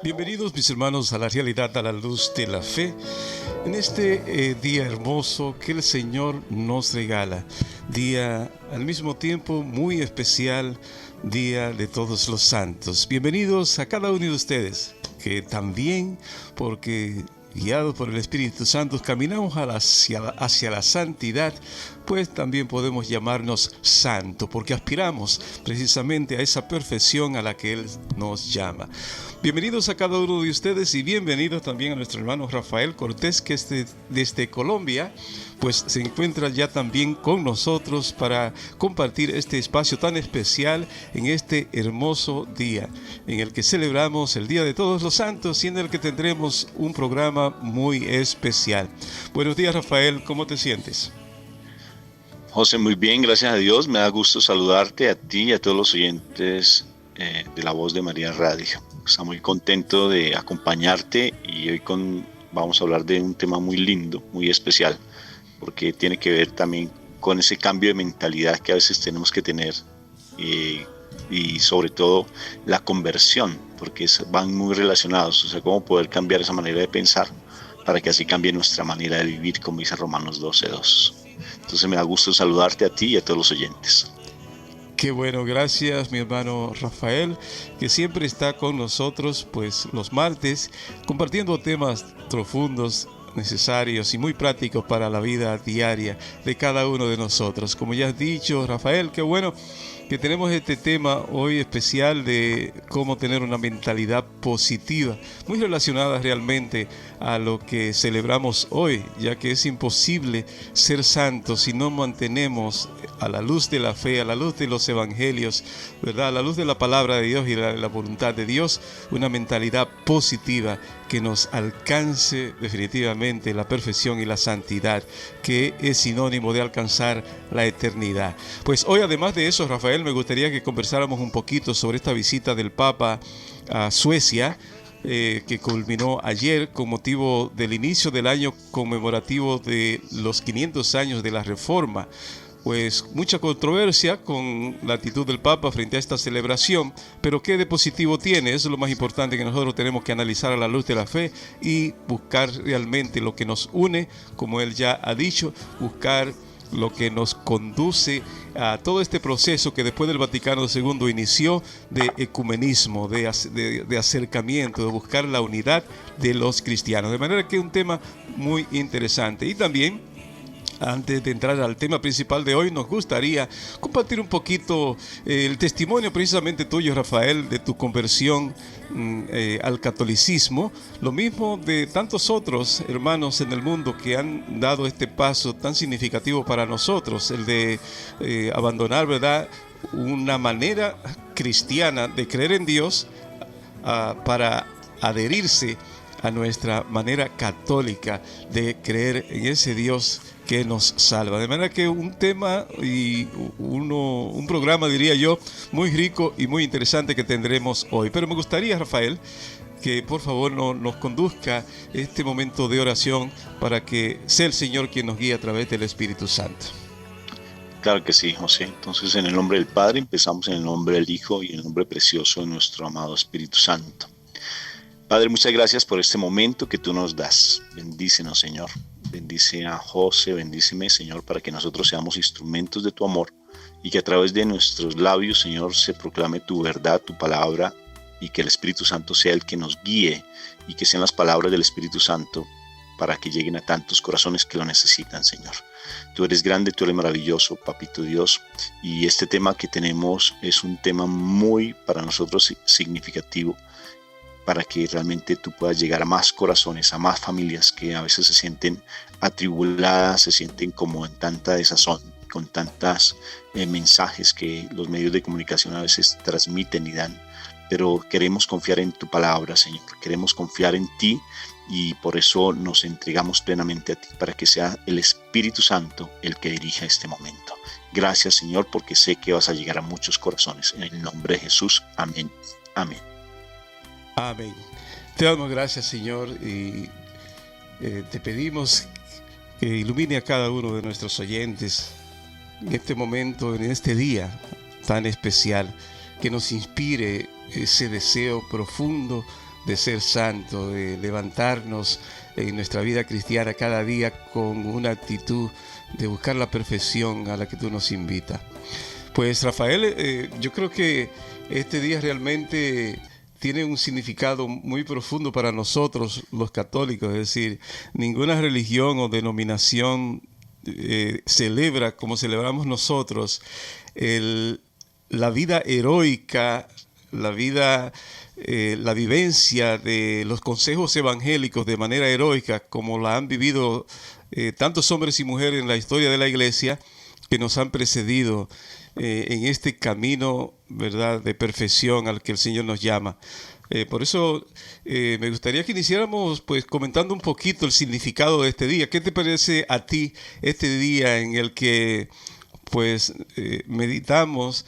Bienvenidos mis hermanos a la realidad, a la luz de la fe, en este día hermoso que el Señor nos regala, día al mismo tiempo muy especial, día de todos los santos. Bienvenidos a cada uno de ustedes, que también, porque guiados por el Espíritu Santo, caminamos hacia la santidad, pues también podemos llamarnos santo, porque aspiramos precisamente a esa perfección a la que Él nos llama. Bienvenidos a cada uno de ustedes y bienvenidos también a nuestro hermano Rafael Cortés, que desde Colombia, pues se encuentra ya también con nosotros para compartir este espacio tan especial en este hermoso día, en el que celebramos el Día de Todos los Santos y en el que tendremos un programa muy especial. Buenos días, Rafael, ¿cómo te sientes? José, muy bien, gracias a Dios. Me da gusto saludarte a ti y a todos los oyentes de La Voz de María Radio. Está muy contento de acompañarte y hoy vamos a hablar de un tema muy lindo, muy especial, porque tiene que ver también con ese cambio de mentalidad que a veces tenemos que tener y sobre todo la conversión, porque van muy relacionados, o sea, cómo poder cambiar esa manera de pensar para que así cambie nuestra manera de vivir, como dice Romanos 12:2. Entonces me da gusto saludarte a ti y a todos los oyentes. Qué bueno, gracias mi hermano Rafael, que siempre está con nosotros pues los martes compartiendo temas profundos, necesarios y muy prácticos para la vida diaria de cada uno de nosotros. Como ya has dicho, Rafael, qué bueno que tenemos este tema hoy especial de cómo tener una mentalidad positiva, muy relacionada realmente a lo que celebramos hoy, ya que es imposible ser santos si no mantenemos a la luz de la fe, a la luz de los evangelios, ¿verdad? A la luz de la palabra de Dios y la voluntad de Dios, una mentalidad positiva que nos alcance definitivamente la perfección y la santidad, que es sinónimo de alcanzar la eternidad. Pues hoy, además de eso, Rafael, me gustaría que conversáramos un poquito sobre esta visita del Papa a Suecia, que culminó ayer con motivo del inicio del año conmemorativo de los 500 años de la Reforma. Pues mucha controversia con la actitud del Papa frente a esta celebración, pero ¿qué de positivo tiene? Eso es lo más importante que nosotros tenemos que analizar a la luz de la fe y buscar realmente lo que nos une, como él ya ha dicho, buscar lo que nos conduce a todo este proceso que después del Vaticano II inició de ecumenismo, de acercamiento, de buscar la unidad de los cristianos. De manera que es un tema muy interesante. Y también, antes de entrar al tema principal de hoy, nos gustaría compartir un poquito el testimonio precisamente tuyo, Rafael, de tu conversión al catolicismo, lo mismo de tantos otros hermanos en el mundo que han dado este paso tan significativo para nosotros, el de abandonar, ¿verdad?, una manera cristiana de creer en Dios para adherirse a nuestra manera católica de creer en ese Dios que nos salva. De manera que un tema y un programa, diría yo, muy rico y muy interesante que tendremos hoy. Pero me gustaría, Rafael, que por favor nos conduzca este momento de oración para que sea el Señor quien nos guíe a través del Espíritu Santo. Claro que sí, José. Entonces, en el nombre del Padre, empezamos en el nombre del Hijo y en el nombre precioso de nuestro amado Espíritu Santo. Padre, muchas gracias por este momento que tú nos das. Bendícenos, Señor. Bendice a José, bendíceme, Señor, para que nosotros seamos instrumentos de tu amor y que a través de nuestros labios, Señor, se proclame tu verdad, tu palabra, y que el Espíritu Santo sea el que nos guíe y que sean las palabras del Espíritu Santo para que lleguen a tantos corazones que lo necesitan, Señor. Tú eres grande, tú eres maravilloso, Papito Dios, y este tema que tenemos es un tema muy para nosotros significativo, para que realmente tú puedas llegar a más corazones, a más familias que a veces se sienten atribuladas, se sienten como en tanta desazón, con tantos mensajes que los medios de comunicación a veces transmiten y dan. Pero queremos confiar en tu palabra, Señor, queremos confiar en ti y por eso nos entregamos plenamente a ti, para que sea el Espíritu Santo el que dirija este momento. Gracias, Señor, porque sé que vas a llegar a muchos corazones. En el nombre de Jesús, amén. Amén. Amén. Te damos gracias, Señor, y te pedimos que ilumine a cada uno de nuestros oyentes en este momento, en este día tan especial que nos inspire ese deseo profundo de ser santo, de levantarnos en nuestra vida cristiana cada día con una actitud de buscar la perfección a la que tú nos invitas. Pues Rafael, yo creo que este día realmente tiene un significado muy profundo para nosotros los católicos, es decir, ninguna religión o denominación celebra como celebramos nosotros la vida heroica, la vivencia de los consejos evangélicos de manera heroica, como la han vivido tantos hombres y mujeres en la historia de la Iglesia que nos han precedido en este camino, ¿verdad?, de perfección al que el Señor nos llama. Por eso me gustaría que iniciáramos pues comentando un poquito el significado de este día. ¿Qué te parece a ti este día en el que pues meditamos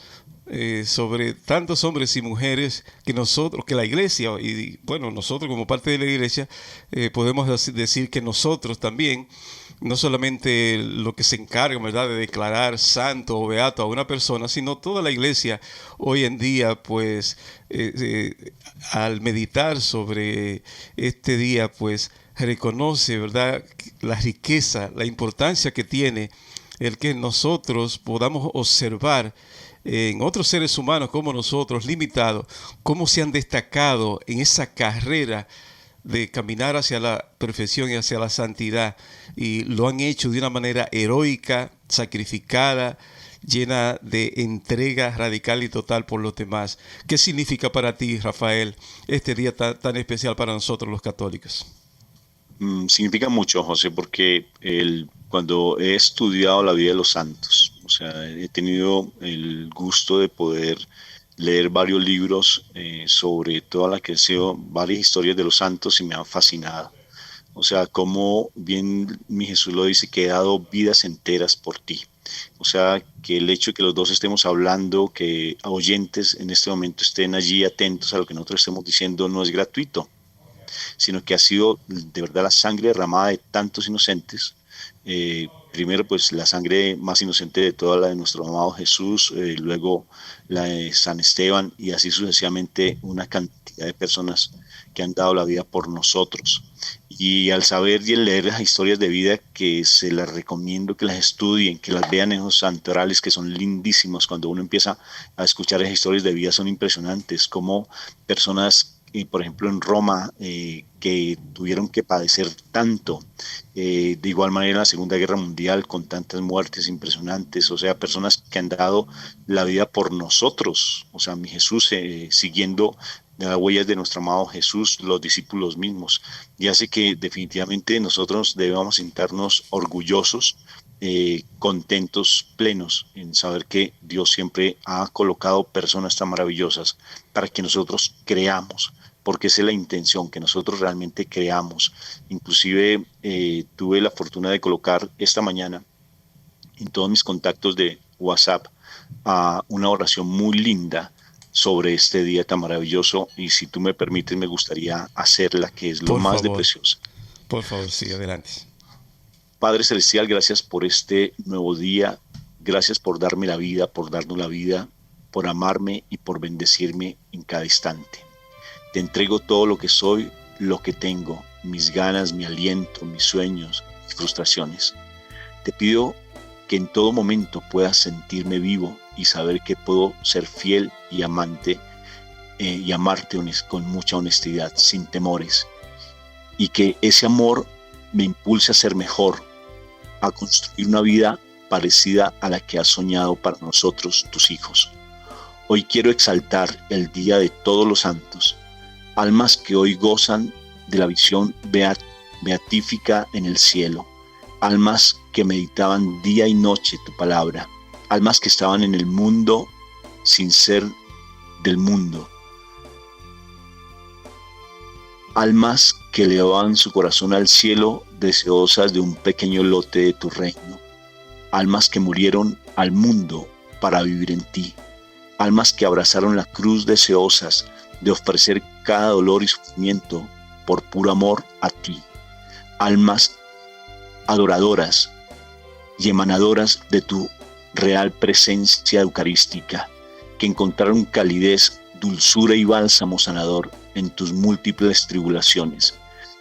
sobre tantos hombres y mujeres que la Iglesia, y bueno, nosotros como parte de la Iglesia, podemos decir que nosotros también, no solamente lo que se encarga, ¿verdad?, de declarar santo o beato a una persona, sino toda la Iglesia hoy en día, pues, al meditar sobre este día, pues, reconoce, ¿verdad?, la riqueza, la importancia que tiene el que nosotros podamos observar en otros seres humanos como nosotros, limitados, cómo se han destacado en esa carrera de caminar hacia la perfección y hacia la santidad, y lo han hecho de una manera heroica, sacrificada, llena de entrega radical y total por los demás. ¿Qué significa para ti, Rafael, este día tan especial para nosotros los católicos? Significa mucho, José, porque cuando he estudiado la vida de los santos, o sea, he tenido el gusto de poder leer varios libros sobre toda la que han sido varias historias de los santos, y me han fascinado. O sea, como bien mi Jesús lo dice, que he dado vidas enteras por ti. O sea, que el hecho de que los dos estemos hablando, que oyentes en este momento estén allí atentos a lo que nosotros estemos diciendo, no es gratuito, sino que ha sido de verdad la sangre derramada de tantos inocentes. Primero, pues la sangre más inocente de toda la de nuestro amado Jesús, luego la de San Esteban, y así sucesivamente una cantidad de personas que han dado la vida por nosotros. Y al saber y al leer las historias de vida, que se las recomiendo que las estudien, que las vean en esos santorales que son lindísimos. Cuando uno empieza a escuchar esas historias de vida, son impresionantes, como personas, por ejemplo en Roma, que tuvieron que padecer tanto, de igual manera en la Segunda Guerra Mundial, con tantas muertes impresionantes, o sea, personas que han dado la vida por nosotros, o sea, mi Jesús, siguiendo las huellas de nuestro amado Jesús, los discípulos mismos, y hace que definitivamente nosotros debamos sentirnos orgullosos, contentos, plenos en saber que Dios siempre ha colocado personas tan maravillosas para que nosotros creamos, porque esa es la intención, que nosotros realmente creamos. Inclusive tuve la fortuna de colocar esta mañana en todos mis contactos de WhatsApp una oración muy linda sobre este día tan maravilloso, y si tú me permites me gustaría hacerla, que es lo más de preciosa. Por favor, sigue adelante. Padre Celestial, gracias por este nuevo día, gracias por darme la vida, por darnos la vida, por amarme y por bendecirme en cada instante. Te entrego todo lo que soy, lo que tengo, mis ganas, mi aliento, mis sueños, mis frustraciones. Te pido que en todo momento pueda sentirme vivo y saber que puedo ser fiel y amante y amarte con mucha honestidad, sin temores. Y que ese amor me impulse a ser mejor, a construir una vida parecida a la que has soñado para nosotros, tus hijos. Hoy quiero exaltar el Día de Todos los Santos, almas que hoy gozan de la visión beatífica en el cielo, almas que meditaban día y noche tu palabra, almas que estaban en el mundo sin ser del mundo, almas que elevaban su corazón al cielo deseosas de un pequeño lote de tu reino, almas que murieron al mundo para vivir en ti, almas que abrazaron la cruz deseosas de ofrecer cada dolor y sufrimiento por puro amor a ti, almas adoradoras y emanadoras de tu real presencia eucarística, que encontraron calidez, dulzura y bálsamo sanador en tus múltiples tribulaciones,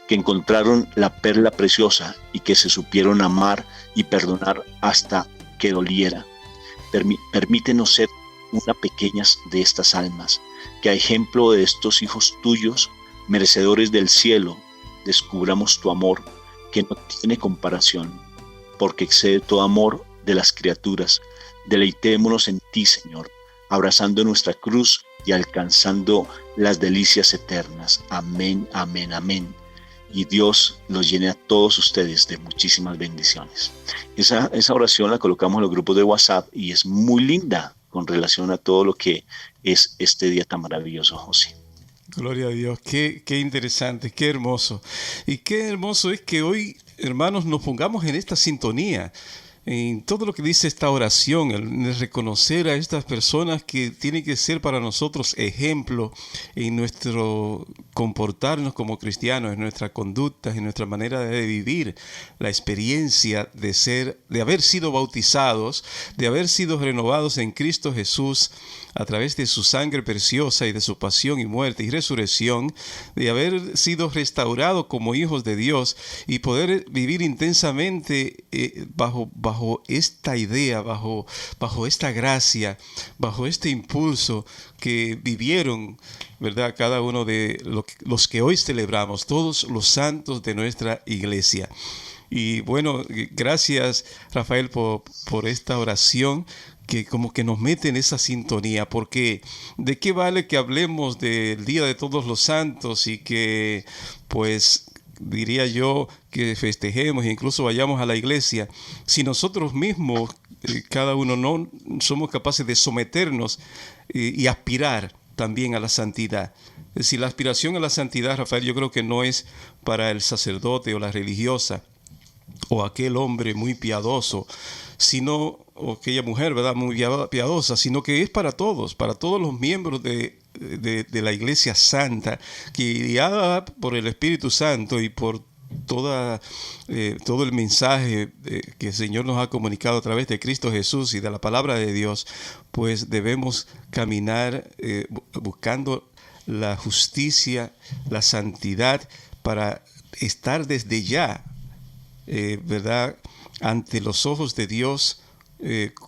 que encontraron la perla preciosa y que se supieron amar y perdonar hasta que doliera. Permítenos ser una pequeña de estas almas, que a ejemplo de estos hijos tuyos, merecedores del cielo, descubramos tu amor, que no tiene comparación, porque excede todo amor de las criaturas. Deleitémonos en ti, Señor, abrazando nuestra cruz y alcanzando las delicias eternas. Amén, amén, amén. Y Dios los llene a todos ustedes de muchísimas bendiciones. Esa oración la colocamos en los grupos de WhatsApp y es muy linda con relación a todo lo que es este día tan maravilloso, José. Gloria a Dios, qué interesante, qué hermoso. Y qué hermoso es que hoy, hermanos, nos pongamos en esta sintonía, en todo lo que dice esta oración, el reconocer a estas personas que tienen que ser para nosotros ejemplo en nuestro comportarnos como cristianos, en nuestra conducta, en nuestra manera de vivir, la experiencia de haber sido bautizados, de haber sido renovados en Cristo Jesús a través de su sangre preciosa y de su pasión y muerte y resurrección, de haber sido restaurados como hijos de Dios y poder vivir intensamente bajo esta idea, bajo esta gracia, bajo este impulso que vivieron, ¿verdad? Cada uno de los que hoy celebramos, todos los santos de nuestra iglesia. Y bueno, gracias, Rafael, por esta oración que como que nos mete en esa sintonía, porque ¿de qué vale que hablemos del Día de Todos los Santos y que, pues, diría yo, que festejemos e incluso vayamos a la iglesia, si nosotros mismos, cada uno, no somos capaces de someternos y aspirar también a la santidad? Es decir, la aspiración a la santidad, Rafael, yo creo que no es para el sacerdote o la religiosa o aquel hombre muy piadoso, o aquella mujer, ¿verdad?, muy piadosa, sino que es para todos los miembros de la Iglesia Santa, que guiada por el Espíritu Santo y por todo el mensaje que el Señor nos ha comunicado a través de Cristo Jesús y de la palabra de Dios, pues debemos caminar buscando la justicia, la santidad, para estar desde ya, ¿verdad?, ante los ojos de Dios,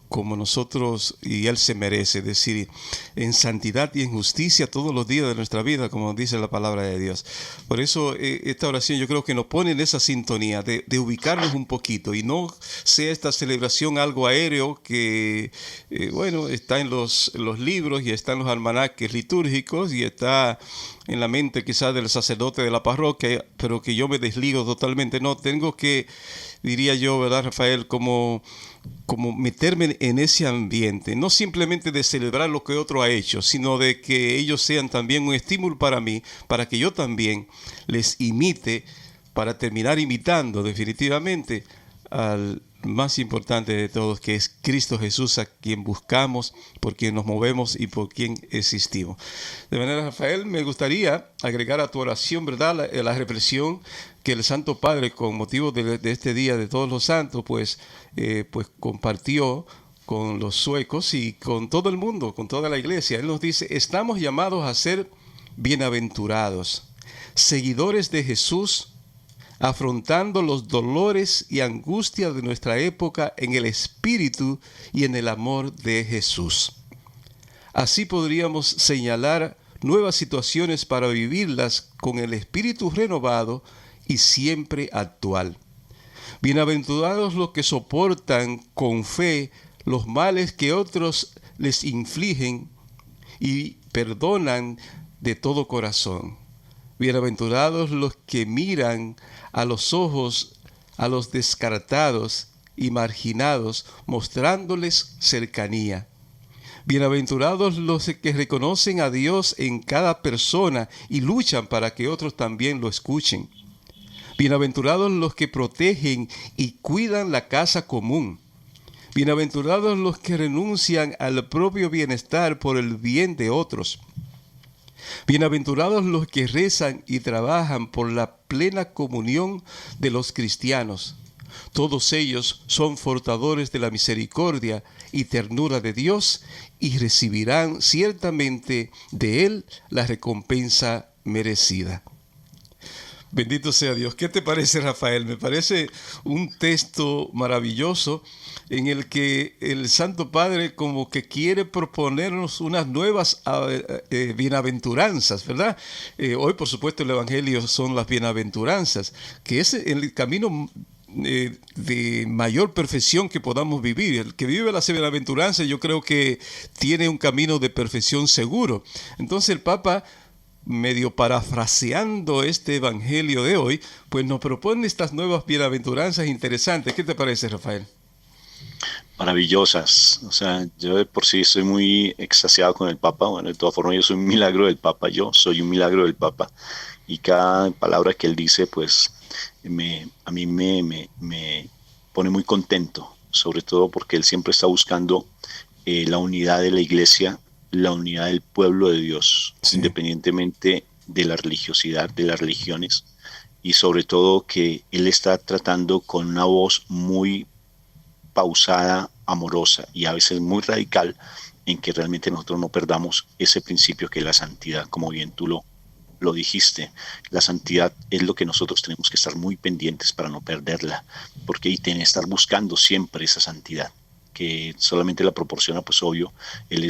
como nosotros y Él se merece, es decir, en santidad y en justicia todos los días de nuestra vida, como dice la palabra de Dios. Por eso esta oración yo creo que nos pone en esa sintonía de ubicarnos un poquito y no sea esta celebración algo aéreo que, bueno, está en los libros y está en los almanaques litúrgicos y está en la mente quizás del sacerdote de la parroquia, pero que yo me desligo totalmente. No, tengo que, diría yo, ¿verdad, Rafael?, como meterme en ese ambiente, no simplemente de celebrar lo que otro ha hecho, sino de que ellos sean también un estímulo para mí, para que yo también les imite, para terminar imitando definitivamente al más importante de todos, que es Cristo Jesús, a quien buscamos, por quien nos movemos y por quien existimos. De manera, Rafael, me gustaría agregar a tu oración, ¿verdad?, la reflexión que el Santo Padre, con motivo de este Día de Todos los Santos, pues compartió con los suecos y con todo el mundo, con toda la iglesia. Él nos dice: estamos llamados a ser bienaventurados, seguidores de Jesús, afrontando los dolores y angustias de nuestra época en el espíritu y en el amor de Jesús. Así podríamos señalar nuevas situaciones para vivirlas con el espíritu renovado y siempre actual. Bienaventurados los que soportan con fe los males que otros les infligen y perdonan de todo corazón. Bienaventurados los que miran a los ojos a los descartados y marginados, mostrándoles cercanía. Bienaventurados los que reconocen a Dios en cada persona y luchan para que otros también lo escuchen. Bienaventurados los que protegen y cuidan la casa común. Bienaventurados los que renuncian al propio bienestar por el bien de otros. Bienaventurados los que rezan y trabajan por la plena comunión de los cristianos. Todos ellos son portadores de la misericordia y ternura de Dios y recibirán ciertamente de Él la recompensa merecida. Bendito sea Dios. ¿Qué te parece, Rafael? Me parece un texto maravilloso en el que el Santo Padre como que quiere proponernos unas nuevas bienaventuranzas, ¿verdad? Hoy, por supuesto, el Evangelio son las bienaventuranzas, que es el camino de mayor perfección que podamos vivir. El que vive las bienaventuranzas, yo creo que tiene un camino de perfección seguro. Entonces el Papa, medio parafraseando este evangelio de hoy, pues nos propone estas nuevas bienaventuranzas interesantes. ¿Qué te parece, Rafael? Maravillosas. O sea, yo de por sí estoy muy extasiado con el Papa. Bueno, de todas formas, yo soy un milagro del Papa. Yo soy un milagro del Papa. Y cada palabra que él dice, pues, a mí me pone muy contento. Sobre todo porque él siempre está buscando la unidad de la iglesia, la unidad del pueblo de Dios, sí, independientemente de la religiosidad, de las religiones. Y sobre todo que él está tratando con una voz muy pausada, amorosa y a veces muy radical, en que realmente nosotros no perdamos ese principio que es la santidad, como bien tú lo dijiste. La santidad es lo que nosotros tenemos que estar muy pendientes para no perderla, porque ahí tiene que estar buscando siempre esa santidad, que solamente la proporciona, pues obvio, el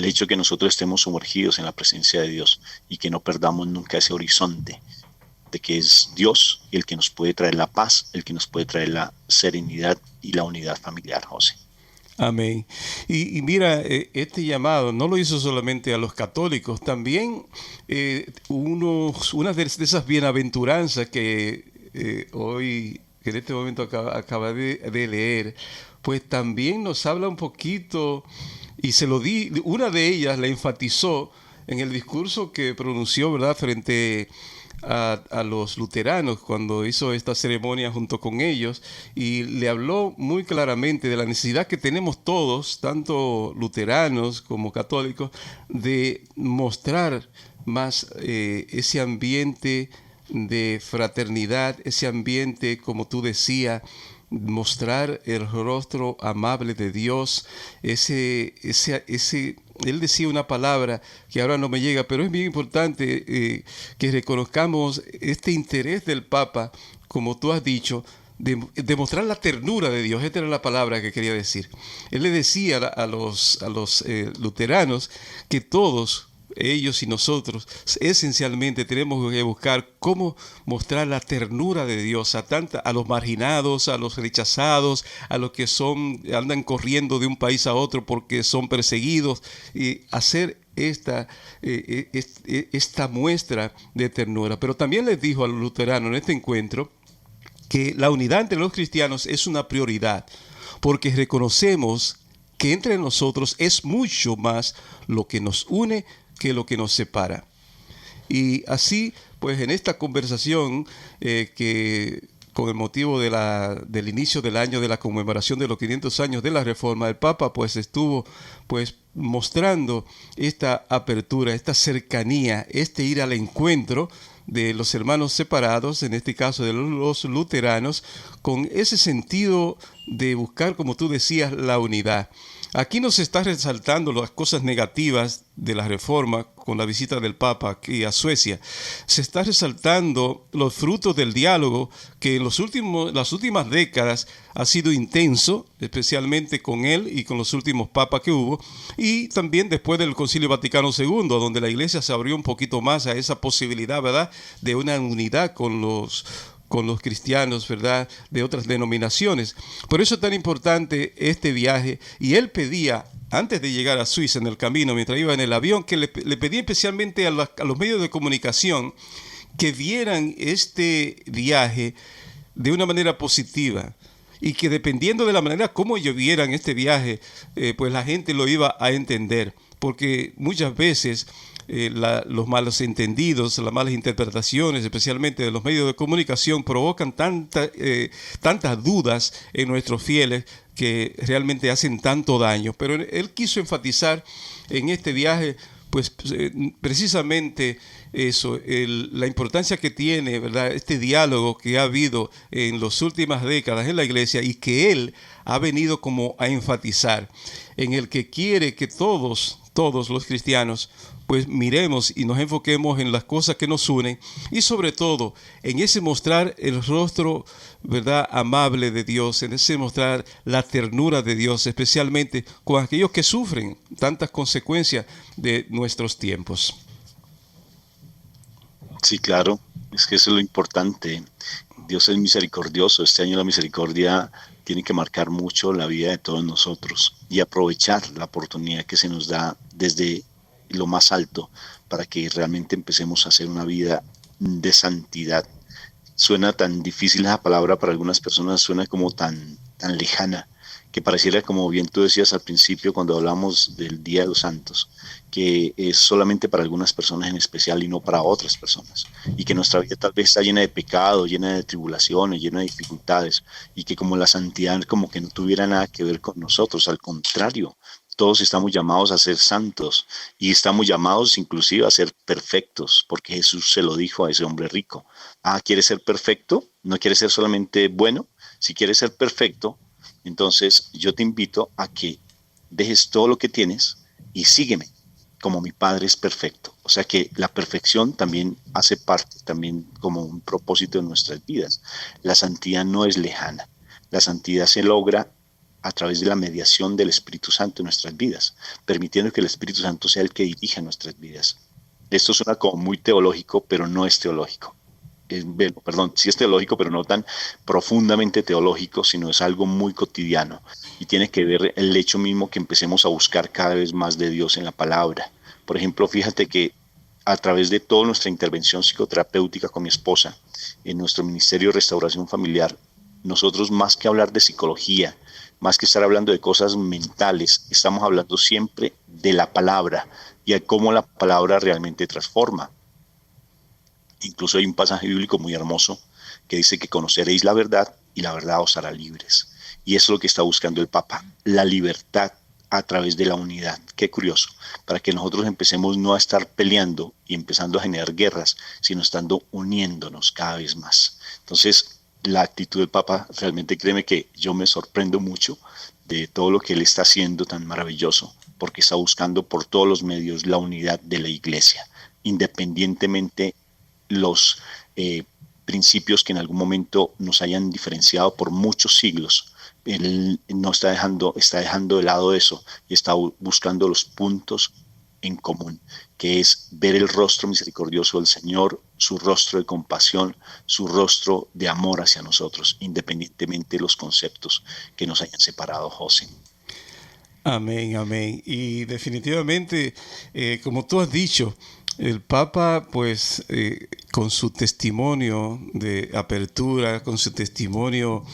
hecho de que nosotros estemos sumergidos en la presencia de Dios y que no perdamos nunca ese horizonte de que es Dios el que nos puede traer la paz, el que nos puede traer la serenidad y la unidad familiar, José. Amén. Y mira, este llamado no lo hizo solamente a los católicos, también una de esas bienaventuranzas que hoy, que en este momento acaba de leer, pues también nos habla un poquito, y una de ellas la enfatizó en el discurso que pronunció, ¿verdad?, frente a los luteranos cuando hizo esta ceremonia junto con ellos, y le habló muy claramente de la necesidad que tenemos todos, tanto luteranos como católicos, de mostrar más ese ambiente de fraternidad, ese ambiente, como tú decías, mostrar el rostro amable de Dios, él decía una palabra que ahora no me llega, pero es bien importante que reconozcamos este interés del Papa, como tú has dicho, de mostrar la ternura de Dios. Esta era la palabra que quería decir. Él le decía a los luteranos que todos, ellos y nosotros, esencialmente tenemos que buscar cómo mostrar la ternura de Dios a los marginados, a los rechazados, a los que andan corriendo de un país a otro porque son perseguidos, y hacer esta muestra de ternura. Pero también les dijo a los luteranos en este encuentro que la unidad entre los cristianos es una prioridad, porque reconocemos que entre nosotros es mucho más lo que nos une que lo que nos separa. Y así, pues en esta conversación que con el motivo del inicio del año de la conmemoración de los 500 años de la Reforma, el Papa pues estuvo pues mostrando esta apertura, esta cercanía, este ir al encuentro de los hermanos separados, en este caso de los luteranos, con ese sentido de buscar, como tú decías, la unidad. Aquí nos está resaltando las cosas negativas de la Reforma con la visita del Papa aquí a Suecia. Se está resaltando los frutos del diálogo que en las últimas décadas ha sido intenso, especialmente con él y con los últimos papas que hubo, y también después del Concilio Vaticano II, donde la Iglesia se abrió un poquito más a esa posibilidad, ¿verdad?, de una unidad con los cristianos, ¿verdad?, de otras denominaciones. Por eso es tan importante este viaje. Y él pedía, antes de llegar a Suiza, en el camino, mientras iba en el avión, que le pedía especialmente a los medios de comunicación que vieran este viaje de una manera positiva, y que dependiendo de la manera como ellos vieran este viaje, pues la gente lo iba a entender. Porque muchas veces los malos entendidos, las malas interpretaciones, especialmente de los medios de comunicación, provocan tantas dudas en nuestros fieles que realmente hacen tanto daño. Pero él quiso enfatizar en este viaje, pues precisamente eso, la importancia que tiene, ¿verdad?, este diálogo que ha habido en las últimas décadas en la iglesia y que él ha venido como a enfatizar, en el que quiere que todos los cristianos pues miremos y nos enfoquemos en las cosas que nos unen y sobre todo en ese mostrar el rostro, ¿verdad?, amable de Dios, en ese mostrar la ternura de Dios, especialmente con aquellos que sufren tantas consecuencias de nuestros tiempos. Sí, claro, es que eso es lo importante. Dios es misericordioso. Este año la misericordia tiene que marcar mucho la vida de todos nosotros y aprovechar la oportunidad que se nos da desde lo más alto para que realmente empecemos a hacer una vida de santidad. Suena tan difícil esa palabra para algunas personas, suena como tan lejana, que pareciera, como bien tú decías al principio cuando hablamos del Día de los Santos, que es solamente para algunas personas en especial y no para otras personas, y que nuestra vida tal vez está llena de pecado, llena de tribulaciones, llena de dificultades, y que como la santidad como que no tuviera nada que ver con nosotros, al contrario, todos estamos llamados a ser santos y estamos llamados inclusive a ser perfectos, porque Jesús se lo dijo a ese hombre rico. ¿Quieres ser perfecto? ¿No quieres ser solamente bueno? Si quieres ser perfecto, entonces yo te invito a que dejes todo lo que tienes y sígueme, como mi Padre es perfecto. O sea que la perfección también hace parte, también como un propósito de nuestras vidas. La santidad no es lejana. La santidad se logra a través de la mediación del Espíritu Santo en nuestras vidas, permitiendo que el Espíritu Santo sea el que dirija nuestras vidas. Esto suena como muy teológico, pero no es teológico. Perdón, sí es teológico, pero no tan profundamente teológico, sino es algo muy cotidiano y tiene que ver el hecho mismo que empecemos a buscar cada vez más de Dios en la palabra. Por ejemplo, fíjate que a través de toda nuestra intervención psicoterapéutica con mi esposa, en nuestro Ministerio de Restauración Familiar, nosotros más que hablar de psicología, más que estar hablando de cosas mentales, estamos hablando siempre de la palabra y de cómo la palabra realmente transforma. Incluso hay un pasaje bíblico muy hermoso que dice que conoceréis la verdad y la verdad os hará libres. Y eso es lo que está buscando el Papa, la libertad a través de la unidad. Qué curioso, para que nosotros empecemos no a estar peleando y empezando a generar guerras, sino estando uniéndonos cada vez más. Entonces, la actitud del Papa, realmente créeme que yo me sorprendo mucho de todo lo que él está haciendo tan maravilloso, porque está buscando por todos los medios la unidad de la Iglesia, independientemente los principios que en algún momento nos hayan diferenciado por muchos siglos. Él no está dejando de lado eso y está buscando los puntos en común, que es ver el rostro misericordioso del Señor, su rostro de compasión, su rostro de amor hacia nosotros, independientemente de los conceptos que nos hayan separado, José. Amén, amén. Y definitivamente, como tú has dicho, el Papa, pues, con su testimonio de apertura, con su testimonio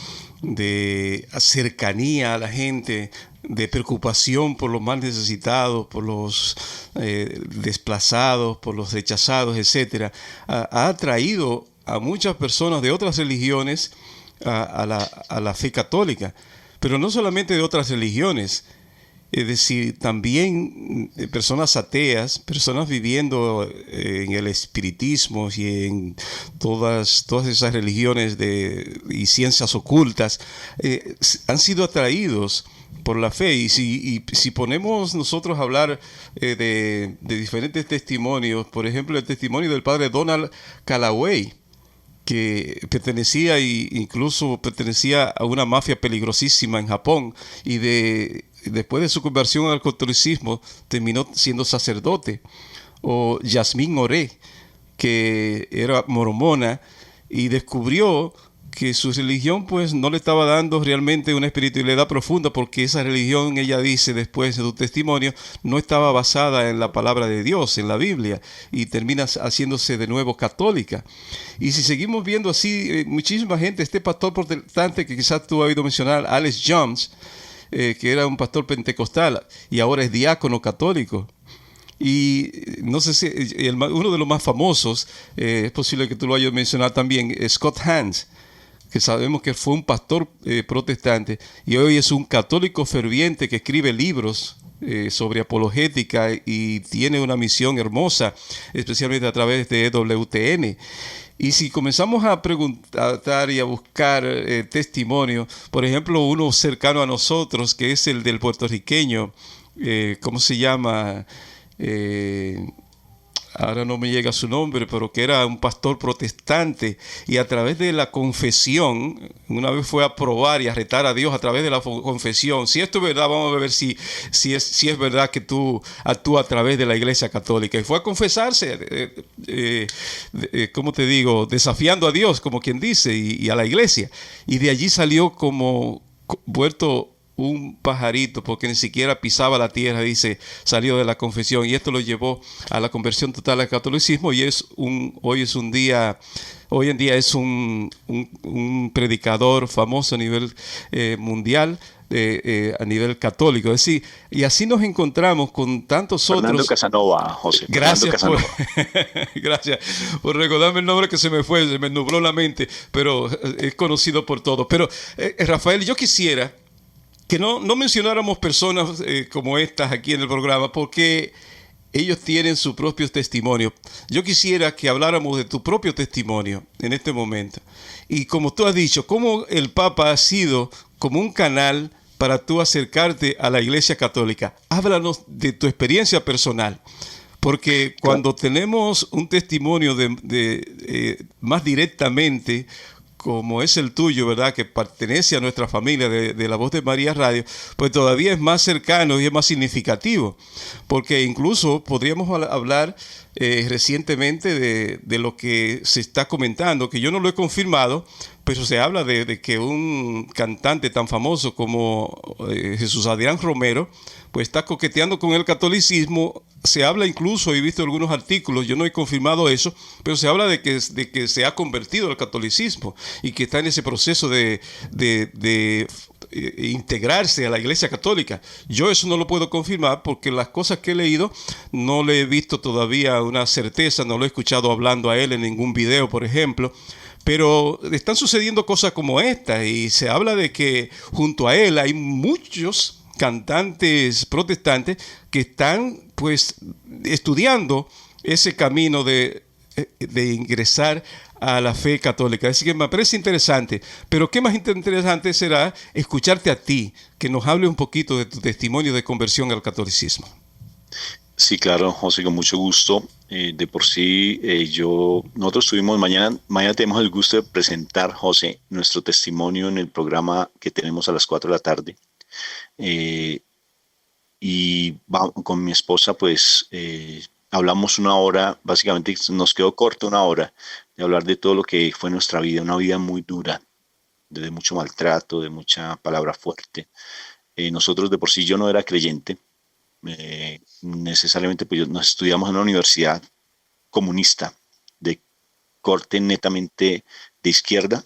de cercanía a la gente, de preocupación por los más necesitados, por los desplazados, por los rechazados, etcétera, ha atraído a muchas personas de otras religiones a la fe católica, pero no solamente de otras religiones. Es decir, también personas ateas, personas viviendo en el espiritismo y en todas esas religiones y ciencias ocultas, han sido atraídos por la fe. Y si ponemos nosotros a hablar de diferentes testimonios, por ejemplo, el testimonio del padre Donald Calloway, que incluso pertenecía a una mafia peligrosísima en Japón y después de su conversión al catolicismo terminó siendo sacerdote. O Yasmín Oré, que era mormona y descubrió que su religión pues no le estaba dando realmente una espiritualidad profunda, porque esa religión, ella dice después de su testimonio, no estaba basada en la palabra de Dios, en la Biblia, y termina haciéndose de nuevo católica. Y si seguimos viendo así, muchísima gente, este pastor protestante que quizás tú has oído mencionar, Alex Jones, que era un pastor pentecostal y ahora es diácono católico. Y no sé si uno de los más famosos, es posible que tú lo hayas mencionado también, Scott Hans, que sabemos que fue un pastor protestante y hoy es un católico ferviente que escribe libros sobre apologética y tiene una misión hermosa, especialmente a través de WTN. Y si comenzamos a preguntar y a buscar testimonio, por ejemplo, uno cercano a nosotros, que es el del puertorriqueño, ¿cómo se llama? Ahora no me llega su nombre, pero que era un pastor protestante y a través de la confesión, una vez fue a probar y a retar a Dios a través de la confesión. Si esto es verdad, vamos a ver si es verdad que tú actúas a través de la Iglesia Católica. Y fue a confesarse, ¿cómo te digo? Desafiando a Dios, como quien dice, y a la Iglesia. Y de allí salió como vuelto un pajarito, porque ni siquiera pisaba la tierra, dice, salió de la confesión, y esto lo llevó a la conversión total al catolicismo, y hoy en día es un predicador famoso a nivel mundial, a nivel católico. Es decir, y así nos encontramos con tantos Fernando otros. Casanova, José. Gracias Fernando por, Casanova. gracias por recordarme el nombre, que se me fue, se me nubló la mente, pero es conocido por todos. Pero Rafael, yo quisiera que no mencionáramos personas como estas aquí en el programa, porque ellos tienen su propio testimonio. Yo quisiera que habláramos de tu propio testimonio en este momento. Y como tú has dicho, cómo el Papa ha sido como un canal para tú acercarte a la Iglesia Católica. Háblanos de tu experiencia personal. Porque cuando tenemos un testimonio más directamente, como es el tuyo, ¿verdad?, que pertenece a nuestra familia de La Voz de María Radio, pues todavía es más cercano y es más significativo, porque incluso podríamos hablar recientemente de lo que se está comentando, que yo no lo he confirmado, pero se habla de que un cantante tan famoso como Jesús Adrián Romero, pues está coqueteando con el catolicismo. Se habla incluso, he visto algunos artículos, yo no he confirmado eso, pero se habla de que se ha convertido al catolicismo y que está en ese proceso de integrarse a la Iglesia Católica. Yo eso no lo puedo confirmar porque las cosas que he leído no le he visto todavía una certeza, no lo he escuchado hablando a él en ningún video, por ejemplo. Pero están sucediendo cosas como esta y se habla de que junto a él hay muchos cantantes protestantes que están pues estudiando ese camino de ingresar a la fe católica. Así que me parece interesante, pero qué más interesante será escucharte a ti, que nos hable un poquito de tu testimonio de conversión al catolicismo. Sí, claro, José, con mucho gusto. De por sí, nosotros tuvimos mañana tenemos el gusto de presentar, José, nuestro testimonio en el programa que tenemos a las 4 de la tarde. Con mi esposa, pues, hablamos una hora, básicamente nos quedó corta una hora de hablar de todo lo que fue nuestra vida, una vida muy dura, de mucho maltrato, de mucha palabra fuerte. Nosotros de por sí, yo no era creyente. Necesariamente pues nos estudiamos en una universidad comunista de corte netamente de izquierda.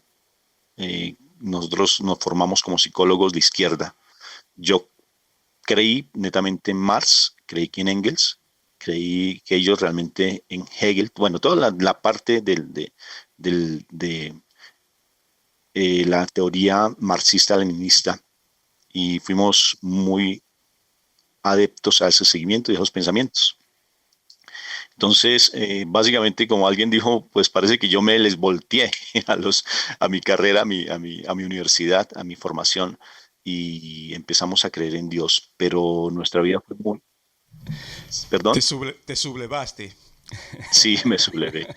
Nosotros nos formamos como psicólogos de izquierda. Yo creí netamente en Marx, creí que en Engels, creí que ellos realmente en Hegel, bueno, toda la parte de la teoría marxista-leninista, y fuimos muy adeptos a ese seguimiento y a esos pensamientos. Entonces, básicamente, como alguien dijo, pues parece que yo me les volteé a mi carrera, a mi universidad, a mi formación, y empezamos a creer en Dios. Pero nuestra vida fue muy... ¿Perdón? Te sublevaste. Sí, me sublevé,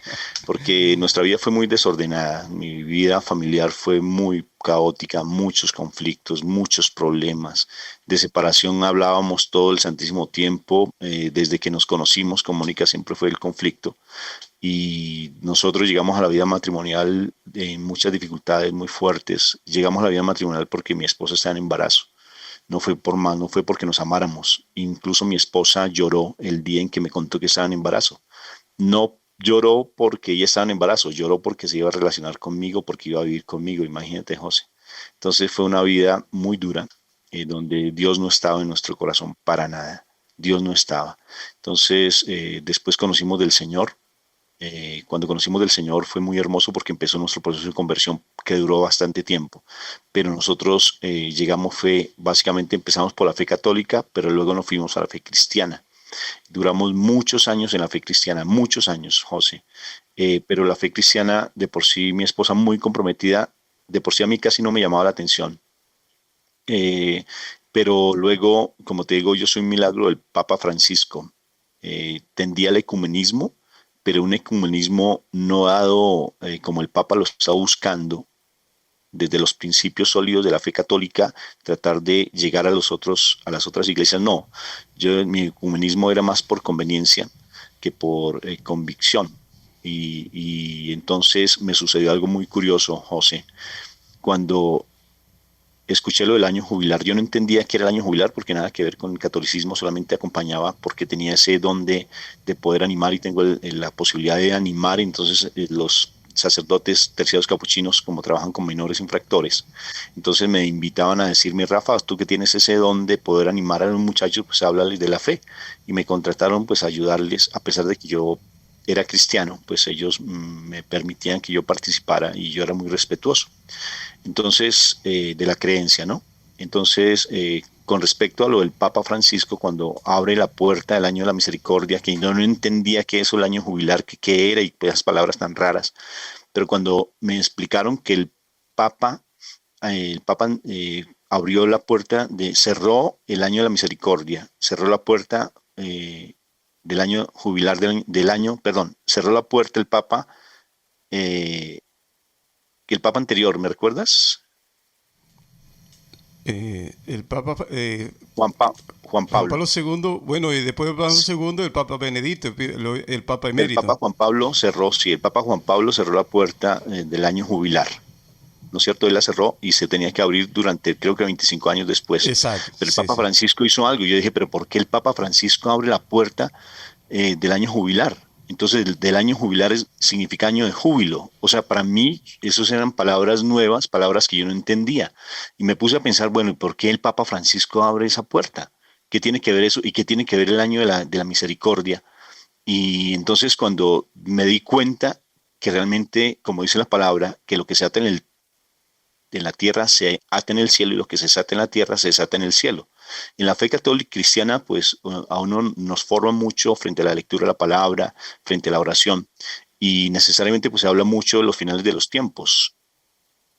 porque nuestra vida fue muy desordenada, mi vida familiar fue muy caótica, muchos conflictos, muchos problemas. De separación hablábamos todo el santísimo tiempo, desde que nos conocimos, con Mónica siempre fue el conflicto. Y nosotros llegamos a la vida matrimonial en muchas dificultades muy fuertes. Llegamos a la vida matrimonial porque mi esposa está en embarazo. No fue por más, no fue porque nos amáramos. Incluso mi esposa lloró el día en que me contó que estaba en embarazo. No lloró porque ella estaba en embarazo, lloró porque se iba a relacionar conmigo, porque iba a vivir conmigo, imagínate, José. Entonces fue una vida muy dura, donde Dios no estaba en nuestro corazón para nada. Dios no estaba. Entonces, después conocimos del Señor, cuando conocimos del Señor fue muy hermoso porque empezó nuestro proceso de conversión que duró bastante tiempo, pero nosotros llegamos básicamente empezamos por la fe católica, pero luego nos fuimos a la fe cristiana. Duramos muchos años en la fe cristiana, muchos años, José. Pero la fe cristiana, de por sí, mi esposa muy comprometida, de por sí a mí casi no me llamaba la atención. Eh, pero luego, como te digo, yo soy un milagro del Papa Francisco. Tendía al ecumenismo, pero un ecumenismo no dado como el Papa lo está buscando, desde los principios sólidos de la fe católica, tratar de llegar a las otras iglesias. No, mi ecumenismo era más por conveniencia que por convicción. Y entonces me sucedió algo muy curioso, José. Cuando escuché lo del año jubilar, yo no entendía qué era el año jubilar porque nada que ver con el catolicismo, solamente acompañaba porque tenía ese don de poder animar y tengo la posibilidad de animar. Entonces los sacerdotes terciarios capuchinos, como trabajan con menores infractores, entonces me invitaban a decirme: Rafa, tú que tienes ese don de poder animar a los muchachos, pues háblales de la fe. Y me contrataron pues a ayudarles, a pesar de que yo era cristiano, pues ellos me permitían que yo participara y yo era muy respetuoso. Entonces, de la creencia, ¿no? Entonces, con respecto a lo del Papa Francisco, cuando abre la puerta del año de la misericordia, que yo no entendía qué es eso, el año jubilar, qué era, y esas palabras tan raras, pero cuando me explicaron que el Papa abrió la puerta, cerró el año de la misericordia, cerró la puerta del año jubilar, perdón, cerró la puerta el Papa, eh, que el Papa anterior, ¿me recuerdas? El Papa Juan Juan Pablo. Pablo II, bueno, y después de Pablo II, el Papa Benedicto, el Papa El Papa emérito. Juan Pablo cerró, sí, el Papa Juan Pablo cerró la puerta del año jubilar, ¿no es cierto? Él la cerró y se tenía que abrir durante, creo que 25 años después. Exacto, Pero el sí, Papa sí. Francisco hizo algo. Yo dije, pero ¿por qué el Papa Francisco abre la puerta del año jubilar? Entonces, del año jubilar significa año de júbilo. O sea, para mí, esas eran palabras nuevas, palabras que yo no entendía. Y me puse a pensar, bueno, ¿y por qué el Papa Francisco abre esa puerta? ¿Qué tiene que ver eso? ¿Y qué tiene que ver el año de la misericordia? Y entonces cuando me di cuenta que realmente, como dice la palabra, que lo que se ata en la tierra se ata en el cielo y lo que se desata en la tierra se desata en el cielo. En la fe católica cristiana, pues a uno nos forma mucho frente a la lectura de la palabra, frente a la oración, y necesariamente pues se habla mucho de los finales de los tiempos,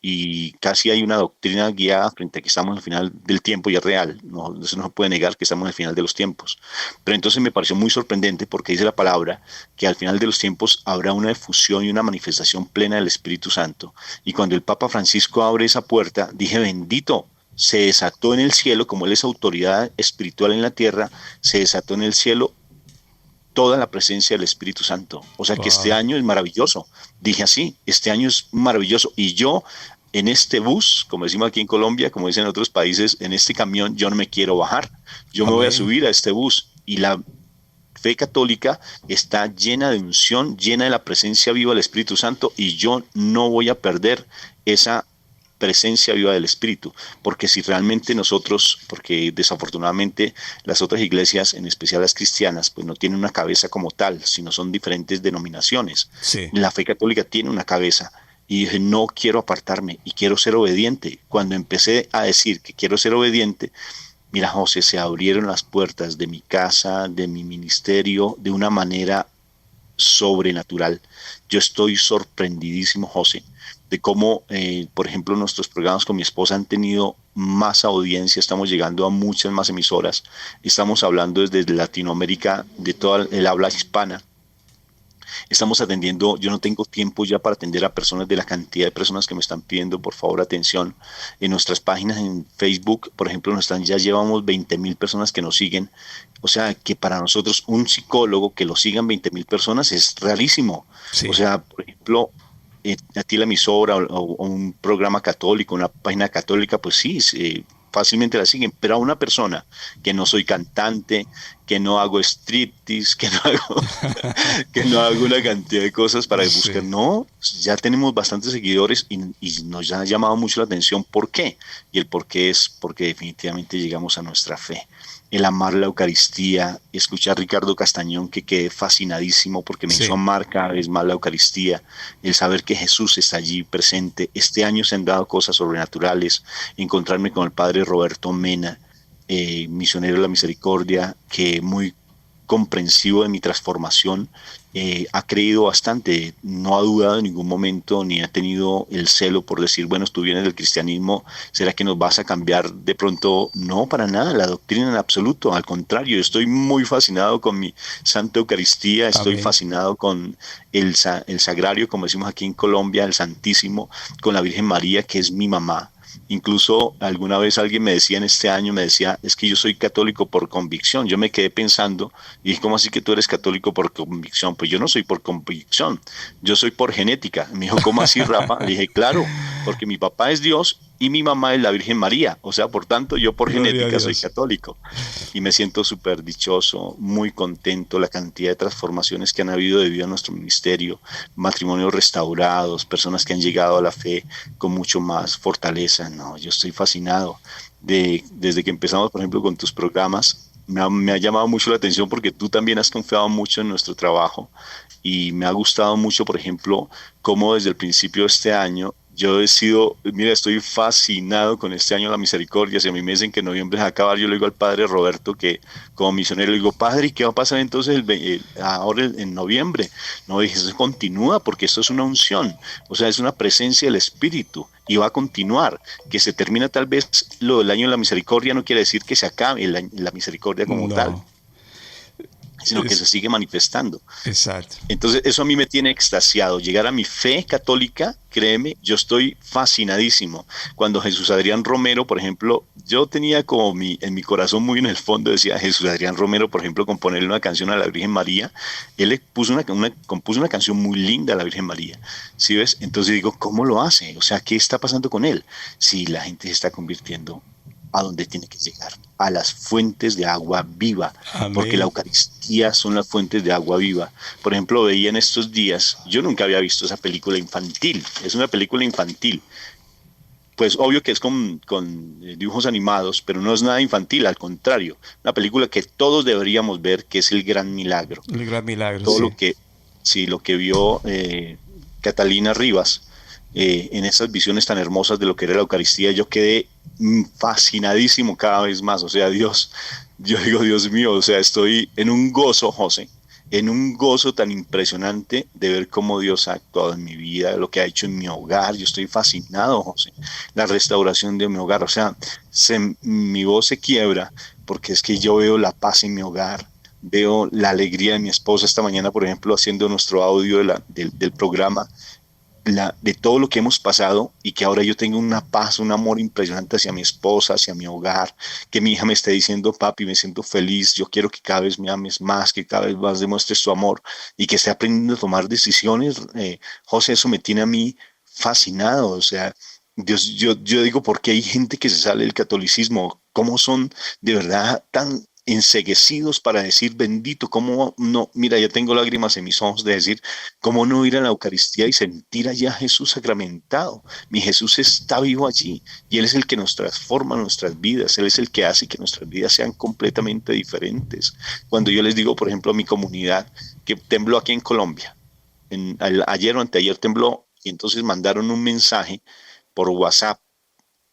y casi hay una doctrina guiada frente a que estamos al final del tiempo y es real. No, eso no se puede negar que estamos al final de los tiempos. Pero entonces me pareció muy sorprendente porque dice la palabra que al final de los tiempos habrá una efusión y una manifestación plena del Espíritu Santo. Y cuando el Papa Francisco abre esa puerta, dije, bendito, se desató en el cielo, como Él es autoridad espiritual en la tierra, se desató en el cielo toda la presencia del Espíritu Santo. O sea que este Wow. año es maravilloso. Dije así, este año es maravilloso. Y yo en este bus, como decimos aquí en Colombia, como dicen en otros países, en este camión yo no me quiero bajar. Yo me voy a Amén. subir a este bus. Y la fe católica está llena de unción, llena de la presencia viva del Espíritu Santo, y yo no voy a perder esa presencia viva del Espíritu, porque si realmente nosotros, porque desafortunadamente las otras iglesias, en especial las cristianas, pues no tienen una cabeza como tal, sino son diferentes denominaciones. Sí. La fe católica tiene una cabeza. Y dije, no quiero apartarme y quiero ser obediente. Cuando empecé a decir que quiero ser obediente, mira, José, se abrieron las puertas de mi casa, de mi ministerio, de una manera sobrenatural. Yo estoy sorprendidísimo, José, de cómo, por ejemplo, nuestros programas con mi esposa han tenido más audiencia, estamos llegando a muchas más emisoras, estamos hablando desde Latinoamérica, de toda el habla hispana. Estamos atendiendo, yo no tengo tiempo ya para atender a personas de la cantidad de personas que me están pidiendo, por favor, atención. En nuestras páginas en Facebook, por ejemplo, ya llevamos 20,000 personas que nos siguen. O sea, que para nosotros un psicólogo que lo sigan 20,000 personas es rarísimo. O Sí. sea, por ejemplo, a ti la emisora o un programa católico, una página católica, pues sí, fácilmente la siguen, pero a una persona que no soy cantante, que no hago striptease, que no hago una cantidad de cosas para buscar. Sí. No, ya tenemos bastantes seguidores y nos ha llamado mucho la atención. ¿Por qué? Y el por qué es porque definitivamente llegamos a nuestra fe. el amar la Eucaristía, escuchar a Ricardo Castañón, que quedé fascinadísimo porque me Sí, hizo amar cada vez más la Eucaristía, el saber que Jesús está allí presente. Este año se han dado cosas sobrenaturales, encontrarme con el padre Roberto Mena, misionero de la misericordia, que muy comprensivo de mi transformación, ha creído bastante, no ha dudado en ningún momento, ni ha tenido el celo por decir, bueno, tú vienes del cristianismo, ¿será que nos vas a cambiar de pronto? No, para nada, la doctrina en absoluto, al contrario, estoy muy fascinado con mi Santa Eucaristía, estoy amén. fascinado con el sagrario, como decimos aquí en Colombia, el Santísimo, con la Virgen María, que es mi mamá. Incluso alguna vez alguien me decía en este año, me decía, es que yo soy católico por convicción. Yo me quedé pensando, y dije, ¿cómo así que tú eres católico por convicción? Pues yo no soy por convicción, yo soy por genética. Me dijo, ¿cómo así, Rafa? Le dije, claro, porque mi papá es Dios y mi mamá es la Virgen María. O sea, por tanto, yo por Gloria a genética soy Dios. católico. Y me siento súper dichoso, muy contento, la cantidad de transformaciones que han habido debido a nuestro ministerio, matrimonios restaurados, personas que han llegado a la fe con mucho más fortaleza. No, yo estoy fascinado. Desde que empezamos, por ejemplo, con tus programas, me ha llamado mucho la atención porque tú también has confiado mucho en nuestro trabajo y me ha gustado mucho, por ejemplo, cómo desde el principio de este año yo he sido, mira, estoy fascinado con este año de la misericordia. Si a mí me dicen que noviembre es a acabar, yo le digo al padre Roberto que como misionero, le digo, padre, ¿y qué va a pasar entonces ahora en noviembre? No, dije, eso continúa porque esto es una unción, o sea, es una presencia del Espíritu y va a continuar. Que se termina tal vez lo del año de la misericordia no quiere decir que se acabe la misericordia como tal, No, sino que se es sigue manifestando. exacto. Entonces, eso a mí me tiene extasiado. Llegar a mi fe católica, créeme, yo estoy fascinadísimo. Cuando Jesús Adrián Romero, por ejemplo, yo tenía como en mi corazón muy en el fondo, decía Jesús Adrián Romero, por ejemplo, componerle una canción a la Virgen María, él le puso compuso una canción muy linda a la Virgen María. ¿Sí ves? Entonces digo, ¿cómo lo hace? O sea, ¿qué está pasando con él? Si la gente se está convirtiendo a donde tiene que llegar, a las fuentes de agua viva, porque la Amén. Eucaristía son las fuentes de agua viva. Por ejemplo, veía en estos días, yo nunca había visto esa película infantil, es una película infantil, pues obvio que es con dibujos animados, pero no es nada infantil, al contrario, una película que todos deberíamos ver, que es El Gran Milagro. El gran milagro, Todo lo sí. que, sí, lo que vio Catalina Rivas en esas visiones tan hermosas de lo que era la Eucaristía, yo quedé fascinadísimo cada vez más. O sea, Dios, yo digo, Dios mío, o sea, estoy en un gozo, José, en un gozo tan impresionante de ver cómo Dios ha actuado en mi vida, lo que ha hecho en mi hogar. Yo estoy fascinado, José, la restauración de mi hogar. O sea, mi voz se quiebra porque es que yo veo la paz en mi hogar, veo la alegría de mi esposa esta mañana, por ejemplo, haciendo nuestro audio del programa, de todo lo que hemos pasado y que ahora yo tengo una paz, un amor impresionante hacia mi esposa, hacia mi hogar, que mi hija me esté diciendo, papi, me siento feliz, yo quiero que cada vez me ames más, que cada vez más demuestres tu amor y que esté aprendiendo a tomar decisiones. José, eso me tiene a mí fascinado. O sea, Dios, yo digo, ¿por qué hay gente que se sale del catolicismo? ¿Cómo son de verdad tan enceguecidos para decir bendito? ¿Cómo no? Mira, ya tengo lágrimas en mis ojos de decir, ¿cómo no ir a la Eucaristía y sentir allá a Jesús sacramentado? Mi Jesús está vivo allí y Él es el que nos transforma nuestras vidas. Él es el que hace que nuestras vidas sean completamente diferentes. Cuando yo les digo, por ejemplo, a mi comunidad que tembló aquí en Colombia, ayer o anteayer tembló y entonces mandaron un mensaje por WhatsApp,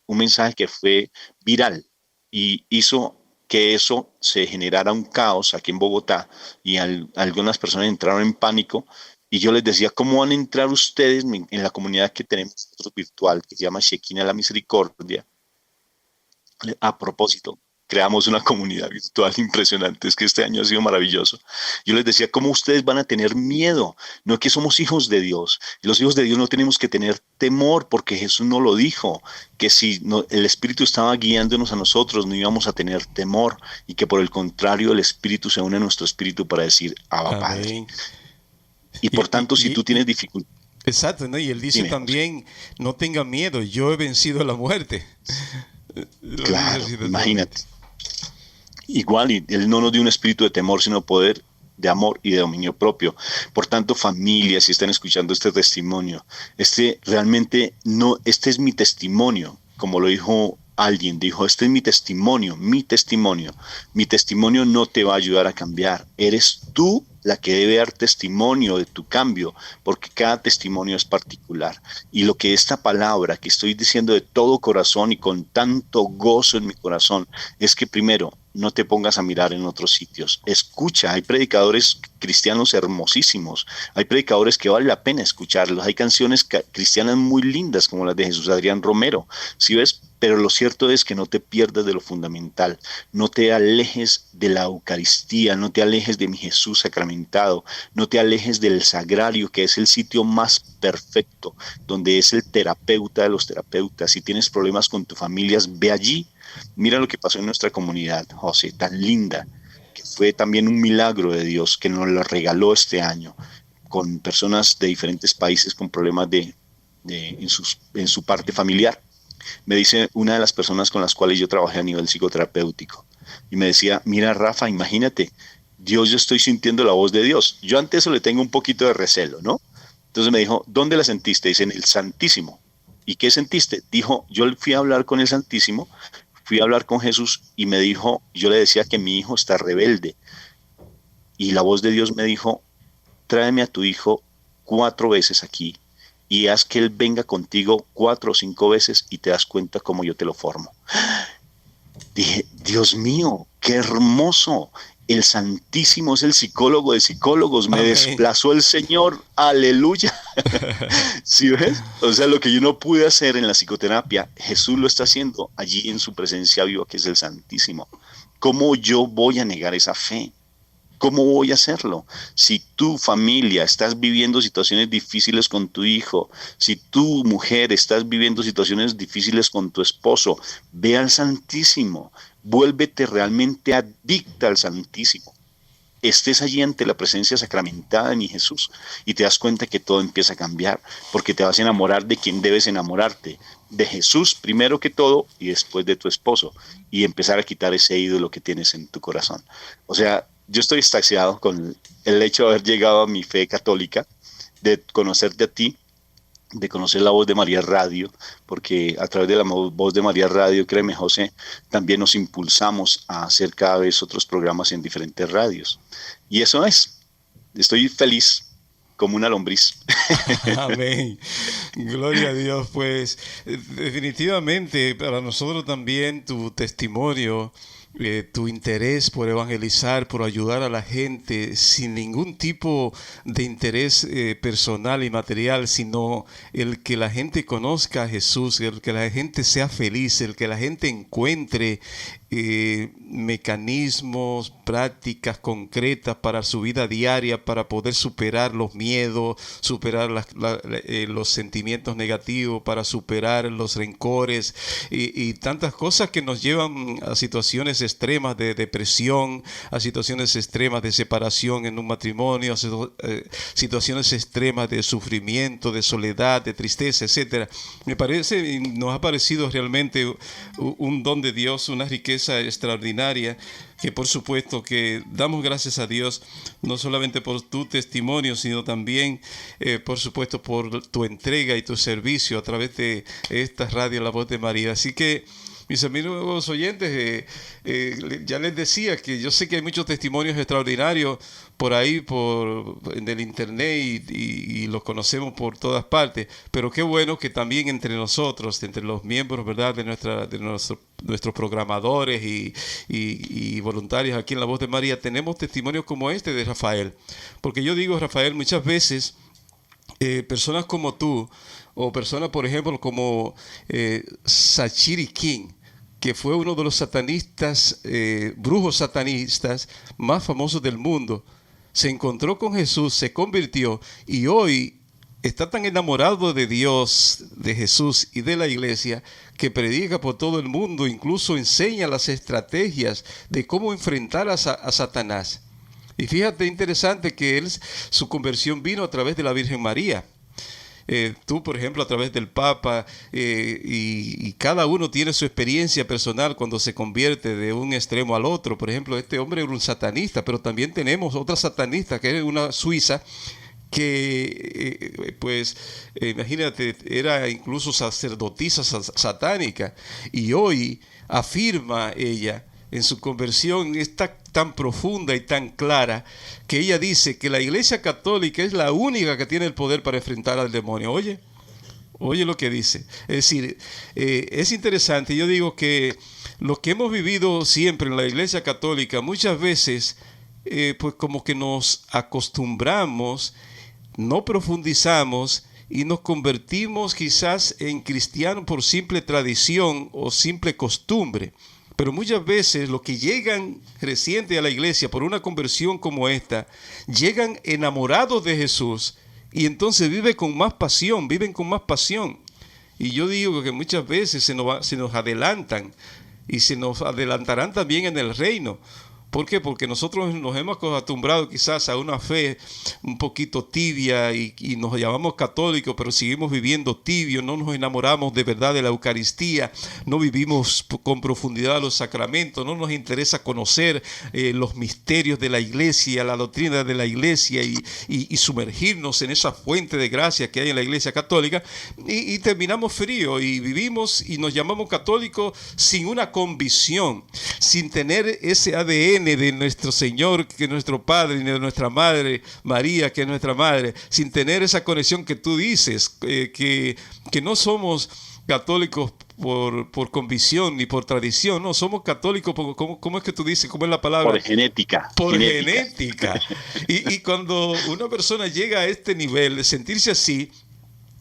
un mensaje que fue viral y hizo que eso se generara un caos aquí en Bogotá y algunas personas entraron en pánico y yo les decía, ¿cómo van a entrar ustedes en la comunidad que tenemos nosotros virtual, que se llama Shekinah la Misericordia? A propósito, creamos una comunidad virtual impresionante, es que este año ha sido maravilloso. Yo les decía, ¿cómo ustedes van a tener miedo? No, que somos hijos de Dios. Y los hijos de Dios no tenemos que tener temor porque Jesús no lo dijo, que si no, el Espíritu estaba guiándonos a nosotros no íbamos a tener temor y que por el contrario el Espíritu se une a nuestro espíritu para decir, Abba Padre. Amén. Y Y, por tanto, si tú tienes dificultad, exacto, ¿no? Y él dice dime, José. también, no tengan miedo, yo he vencido la muerte. Lo dice Claro, así imagínate. totalmente. Igual, y Él no nos dio un espíritu de temor, sino poder de amor y de dominio propio. Por tanto, familias, si están escuchando este testimonio, este realmente no, este es mi testimonio, como lo dijo alguien, dijo, este es mi testimonio, mi testimonio. Mi testimonio no te va a ayudar a cambiar. Eres tú la que debe dar testimonio de tu cambio, porque cada testimonio es particular. Y lo que esta palabra que estoy diciendo de todo corazón y con tanto gozo en mi corazón, es que primero, no te pongas a mirar en otros sitios. Escucha, hay predicadores cristianos hermosísimos, hay predicadores que vale la pena escucharlos, hay canciones cristianas muy lindas como las de Jesús Adrián Romero, ¿sí ves? Pero lo cierto es que no te pierdas de lo fundamental, no te alejes de la Eucaristía, no te alejes de mi Jesús sacramentado, no te alejes del sagrario, que es el sitio más perfecto, donde es el terapeuta de los terapeutas. Si tienes problemas con tu familia, ve allí. Mira lo que pasó en nuestra comunidad, José, tan linda, que fue también un milagro de Dios que nos lo regaló este año, con personas de diferentes países con problemas en su parte familiar. Me dice una de las personas con las cuales yo trabajé a nivel psicoterapéutico, y me decía, mira Rafa, imagínate, Dios, yo estoy sintiendo la voz de Dios. Yo ante eso le tengo un poquito de recelo, ¿no? Entonces me dijo, ¿dónde la sentiste? Dice, en el Santísimo. ¿Y qué sentiste? Dijo, yo fui a hablar con el Santísimo, fui a hablar con Jesús y me dijo, yo le decía que mi hijo está rebelde. Y la voz de Dios me dijo, tráeme a tu hijo 4 veces aquí y haz que él venga contigo 4 o 5 veces y te das cuenta cómo yo te lo formo. Dije, Dios mío, qué hermoso. El Santísimo es el psicólogo de psicólogos. Me Amén. desplazó el Señor. Aleluya. ¿Sí ves? O sea, lo que yo no pude hacer en la psicoterapia, Jesús lo está haciendo allí en su presencia viva, que es el Santísimo. ¿Cómo yo voy a negar esa fe? ¿Cómo voy a hacerlo? Si tu familia estás viviendo situaciones difíciles con tu hijo, si tu mujer estás viviendo situaciones difíciles con tu esposo, ve al Santísimo, vuélvete realmente adicta al Santísimo. Estés allí ante la presencia sacramentada de mi Jesús y te das cuenta que todo empieza a cambiar, porque te vas a enamorar de quien debes enamorarte, de Jesús primero que todo y después de tu esposo, y empezar a quitar ese ídolo que tienes en tu corazón. O sea, yo estoy extasiado con el hecho de haber llegado a mi fe católica, de conocerte a ti, de conocer la voz de María Radio, porque a través de la voz de María Radio, créeme José, también nos impulsamos a hacer cada vez otros programas en diferentes radios. Y eso es, estoy feliz como una lombriz. Amén. Gloria a Dios. Pues definitivamente para nosotros también tu testimonio, tu interés por evangelizar, por ayudar a la gente sin ningún tipo de interés personal y material, sino el que la gente conozca a Jesús, el que la gente sea feliz, el que la gente encuentre mecanismos, prácticas concretas para su vida diaria, para poder superar los miedos, superar los sentimientos negativos, para superar los rencores y tantas cosas que nos llevan a situaciones extremas de depresión, a situaciones extremas de separación en un matrimonio, situaciones extremas de sufrimiento, de soledad, de tristeza, etcétera. Me parece, nos ha parecido realmente un don de Dios, una riqueza extraordinaria, que por supuesto que damos gracias a Dios no solamente por tu testimonio, sino también por supuesto por tu entrega y tu servicio a través de esta radio La Voz de María. Así que mis amigos oyentes, ya les decía que yo sé que hay muchos testimonios extraordinarios por ahí, en el internet y los conocemos por todas partes, pero qué bueno que también entre nosotros, entre los miembros, ¿verdad?, nuestros programadores y voluntarios aquí en La Voz de María, tenemos testimonios como este de Rafael. Porque yo digo, Rafael, muchas veces personas como tú, o personas, por ejemplo, como Sachiri King, que fue uno de los satanistas, brujos satanistas más famosos del mundo, se encontró con Jesús, se convirtió y hoy está tan enamorado de Dios, de Jesús y de la iglesia, que predica por todo el mundo, incluso enseña las estrategias de cómo enfrentar a Satanás. Y fíjate, interesante que su conversión vino a través de la Virgen María. Tú, por ejemplo, a través del Papa, y cada uno tiene su experiencia personal cuando se convierte de un extremo al otro. Por ejemplo, este hombre era un satanista, pero también tenemos otra satanista, que es una suiza, que, imagínate, era incluso sacerdotisa satánica, y hoy afirma ella en su conversión, está tan profunda y tan clara, que ella dice que la Iglesia Católica es la única que tiene el poder para enfrentar al demonio. Oye lo que dice. Es decir, es interesante. Yo digo que lo que hemos vivido siempre en la Iglesia Católica, muchas veces, pues como que nos acostumbramos, no profundizamos y nos convertimos quizás en cristianos por simple tradición o simple costumbre. Pero muchas veces los que llegan recientes a la iglesia por una conversión como esta, llegan enamorados de Jesús y entonces viven con más pasión, viven con más pasión. Y yo digo que muchas veces se nos adelantan y se nos adelantarán también en el reino. ¿Por qué? Porque nosotros nos hemos acostumbrado quizás a una fe un poquito tibia y nos llamamos católicos, pero seguimos viviendo tibio, no nos enamoramos de verdad de la Eucaristía, no vivimos con profundidad los sacramentos, no nos interesa conocer los misterios de la iglesia, la doctrina de la iglesia y sumergirnos en esa fuente de gracia que hay en la iglesia católica y terminamos frío y vivimos y nos llamamos católicos sin una convicción, sin tener ese ADN de nuestro Señor, que es nuestro Padre, y de nuestra Madre María, que es nuestra Madre, sin tener esa conexión que tú dices, que no somos católicos por convicción ni por tradición, no, somos católicos por, ¿cómo es que tú dices? ¿Cómo es la palabra? Por genética. Por genética. Y cuando una persona llega a este nivel de sentirse así,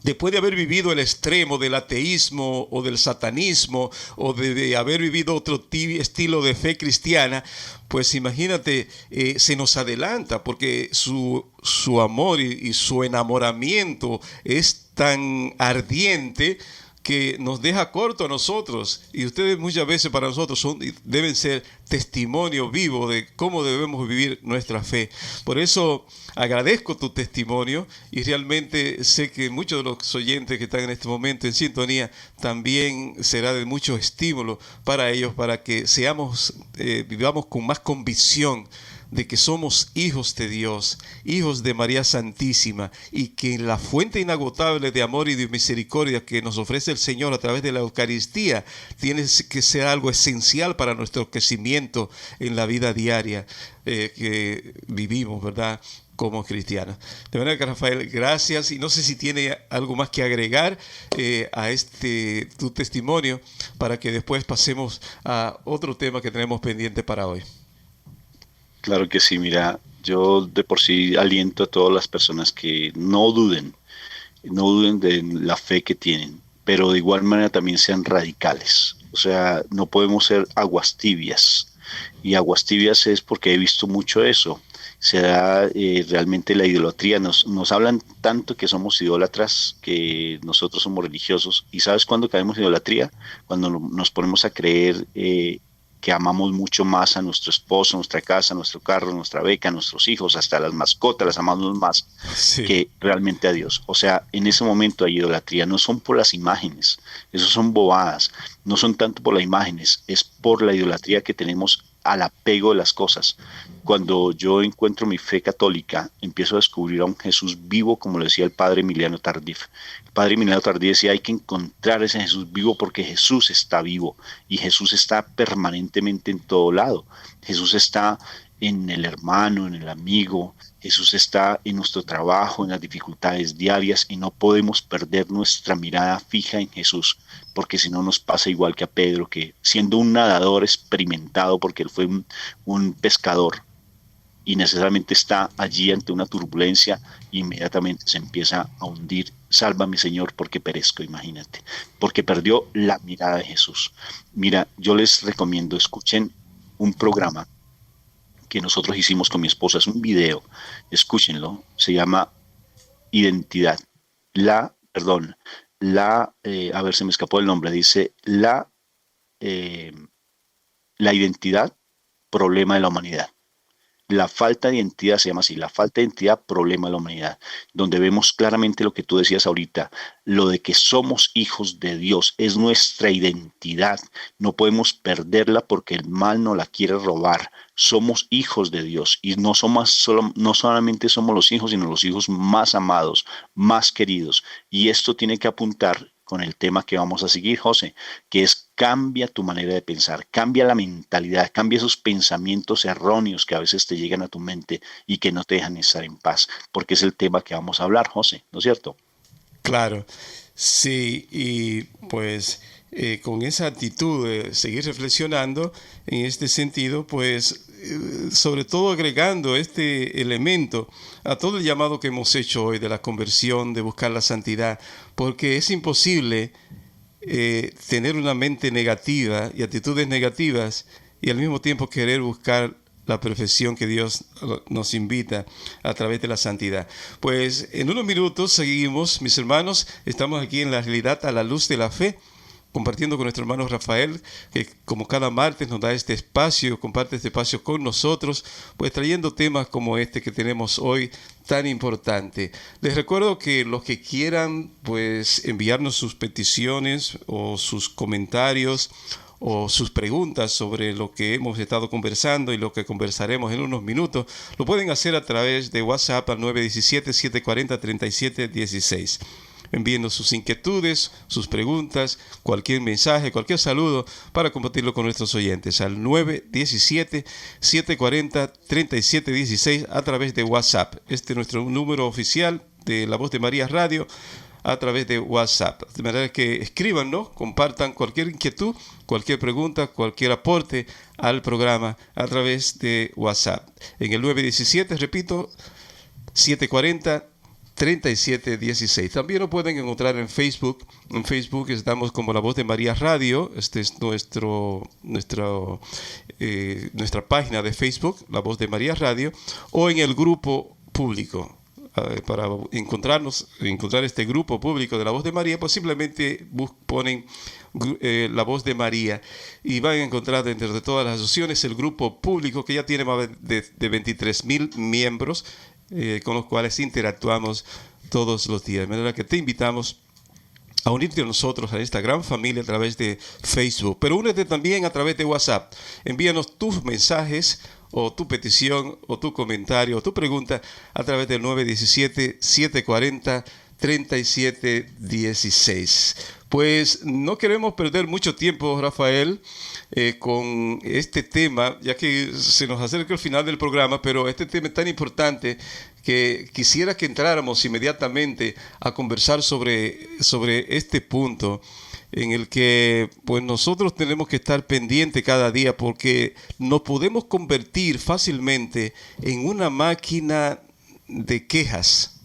después de haber vivido el extremo del ateísmo o del satanismo o de haber vivido otro estilo de fe cristiana, pues imagínate, se nos adelanta porque su amor y su enamoramiento es tan ardiente que nos deja corto a nosotros, y ustedes muchas veces para nosotros deben ser testimonio vivo de cómo debemos vivir nuestra fe. Por eso agradezco tu testimonio y realmente sé que muchos de los oyentes que están en este momento en sintonía también será de mucho estímulo para ellos, para que vivamos con más convicción de que somos hijos de Dios, hijos de María Santísima, y que la fuente inagotable de amor y de misericordia que nos ofrece el Señor a través de la Eucaristía tiene que ser algo esencial para nuestro crecimiento en la vida diaria que vivimos, ¿verdad?, como cristianos. De manera que, Rafael, gracias, y no sé si tiene algo más que agregar a tu testimonio para que después pasemos a otro tema que tenemos pendiente para hoy. Claro que sí, mira, yo de por sí aliento a todas las personas que no duden de la fe que tienen, pero de igual manera también sean radicales. O sea, no podemos ser aguas tibias. Y aguas tibias es porque he visto mucho eso. Se da realmente la idolatría. Nos hablan tanto que somos idólatras, que nosotros somos religiosos. ¿Y sabes cuándo caemos en idolatría? Cuando nos ponemos a creer que amamos mucho más a nuestro esposo, nuestra casa, nuestro carro, nuestra beca, nuestros hijos, hasta las mascotas, las amamos más que realmente a Dios. O sea, en ese momento hay idolatría, no son por las imágenes, eso son bobadas, no son tanto por las imágenes, es por la idolatría que tenemos al apego de las cosas. Cuando yo encuentro mi fe católica, empiezo a descubrir a un Jesús vivo, como lo decía el padre Emiliano Tardif. El padre Emiliano Tardif decía, hay que encontrar ese Jesús vivo porque Jesús está vivo y Jesús está permanentemente en todo lado. Jesús está en el hermano, en el amigo, Jesús está en nuestro trabajo, en las dificultades diarias, y no podemos perder nuestra mirada fija en Jesús, porque si no nos pasa igual que a Pedro, que siendo un nadador experimentado, porque él fue un pescador, y necesariamente está allí ante una turbulencia, inmediatamente se empieza a hundir. Sálvame, Señor, porque perezco, imagínate, porque perdió la mirada de Jesús. Mira, yo les recomiendo, escuchen un programa que nosotros hicimos con mi esposa, es un video, escúchenlo, se llama Identidad. A ver, se me escapó el nombre, dice la identidad, problema de la humanidad. La falta de identidad se llama así, la falta de identidad, problema de la humanidad, donde vemos claramente lo que tú decías ahorita, lo de que somos hijos de Dios, es nuestra identidad, no podemos perderla porque el mal no la quiere robar. Somos hijos de Dios y no solamente somos los hijos, sino los hijos más amados, más queridos. Y esto tiene que apuntar con el tema que vamos a seguir, José, que es cambia tu manera de pensar, cambia la mentalidad, cambia esos pensamientos erróneos que a veces te llegan a tu mente y que no te dejan estar en paz, porque es el tema que vamos a hablar, José, ¿no es cierto? Claro, sí, y pues con esa actitud de seguir reflexionando en este sentido, pues sobre todo agregando este elemento a todo el llamado que hemos hecho hoy de la conversión, de buscar la santidad, porque es imposible tener una mente negativa y actitudes negativas y al mismo tiempo querer buscar la perfección que Dios nos invita a través de la santidad. Pues en unos minutos seguimos, mis hermanos, estamos aquí en la realidad a la luz de la fe, compartiendo con nuestro hermano Rafael, que como cada martes nos da este espacio, comparte este espacio con nosotros, pues trayendo temas como este que tenemos hoy tan importante. Les recuerdo que los que quieran pues enviarnos sus peticiones o sus comentarios o sus preguntas sobre lo que hemos estado conversando y lo que conversaremos en unos minutos, lo pueden hacer a través de WhatsApp al 917-740-3716. Envíenos sus inquietudes, sus preguntas, cualquier mensaje, cualquier saludo para compartirlo con nuestros oyentes al 917-740-3716 a través de WhatsApp. Este es nuestro número oficial de La Voz de María Radio a través de WhatsApp. De manera que escríbanos, compartan cualquier inquietud, cualquier pregunta, cualquier aporte al programa a través de WhatsApp. En el 917, repito, 740 3716. También lo pueden encontrar en Facebook. En Facebook estamos como La Voz de María Radio. Este es nuestra página de Facebook, La Voz de María Radio, o en el grupo público. Para encontrar este grupo público de La Voz de María, pues simplemente ponen La Voz de María y van a encontrar dentro de todas las asociaciones el grupo público que ya tiene más de 23,000 miembros con los cuales interactuamos todos los días. De manera que te invitamos a unirte a nosotros, a esta gran familia a través de Facebook, pero únete también a través de WhatsApp. Envíanos tus mensajes o tu petición o tu comentario o tu pregunta a través del 917-740-3716. Pues no queremos perder mucho tiempo, Rafael, con este tema, ya que se nos acerca el final del programa, pero este tema es tan importante que quisiera que entráramos inmediatamente a conversar sobre este punto en el que pues nosotros tenemos que estar pendientes cada día porque nos podemos convertir fácilmente en una máquina de quejas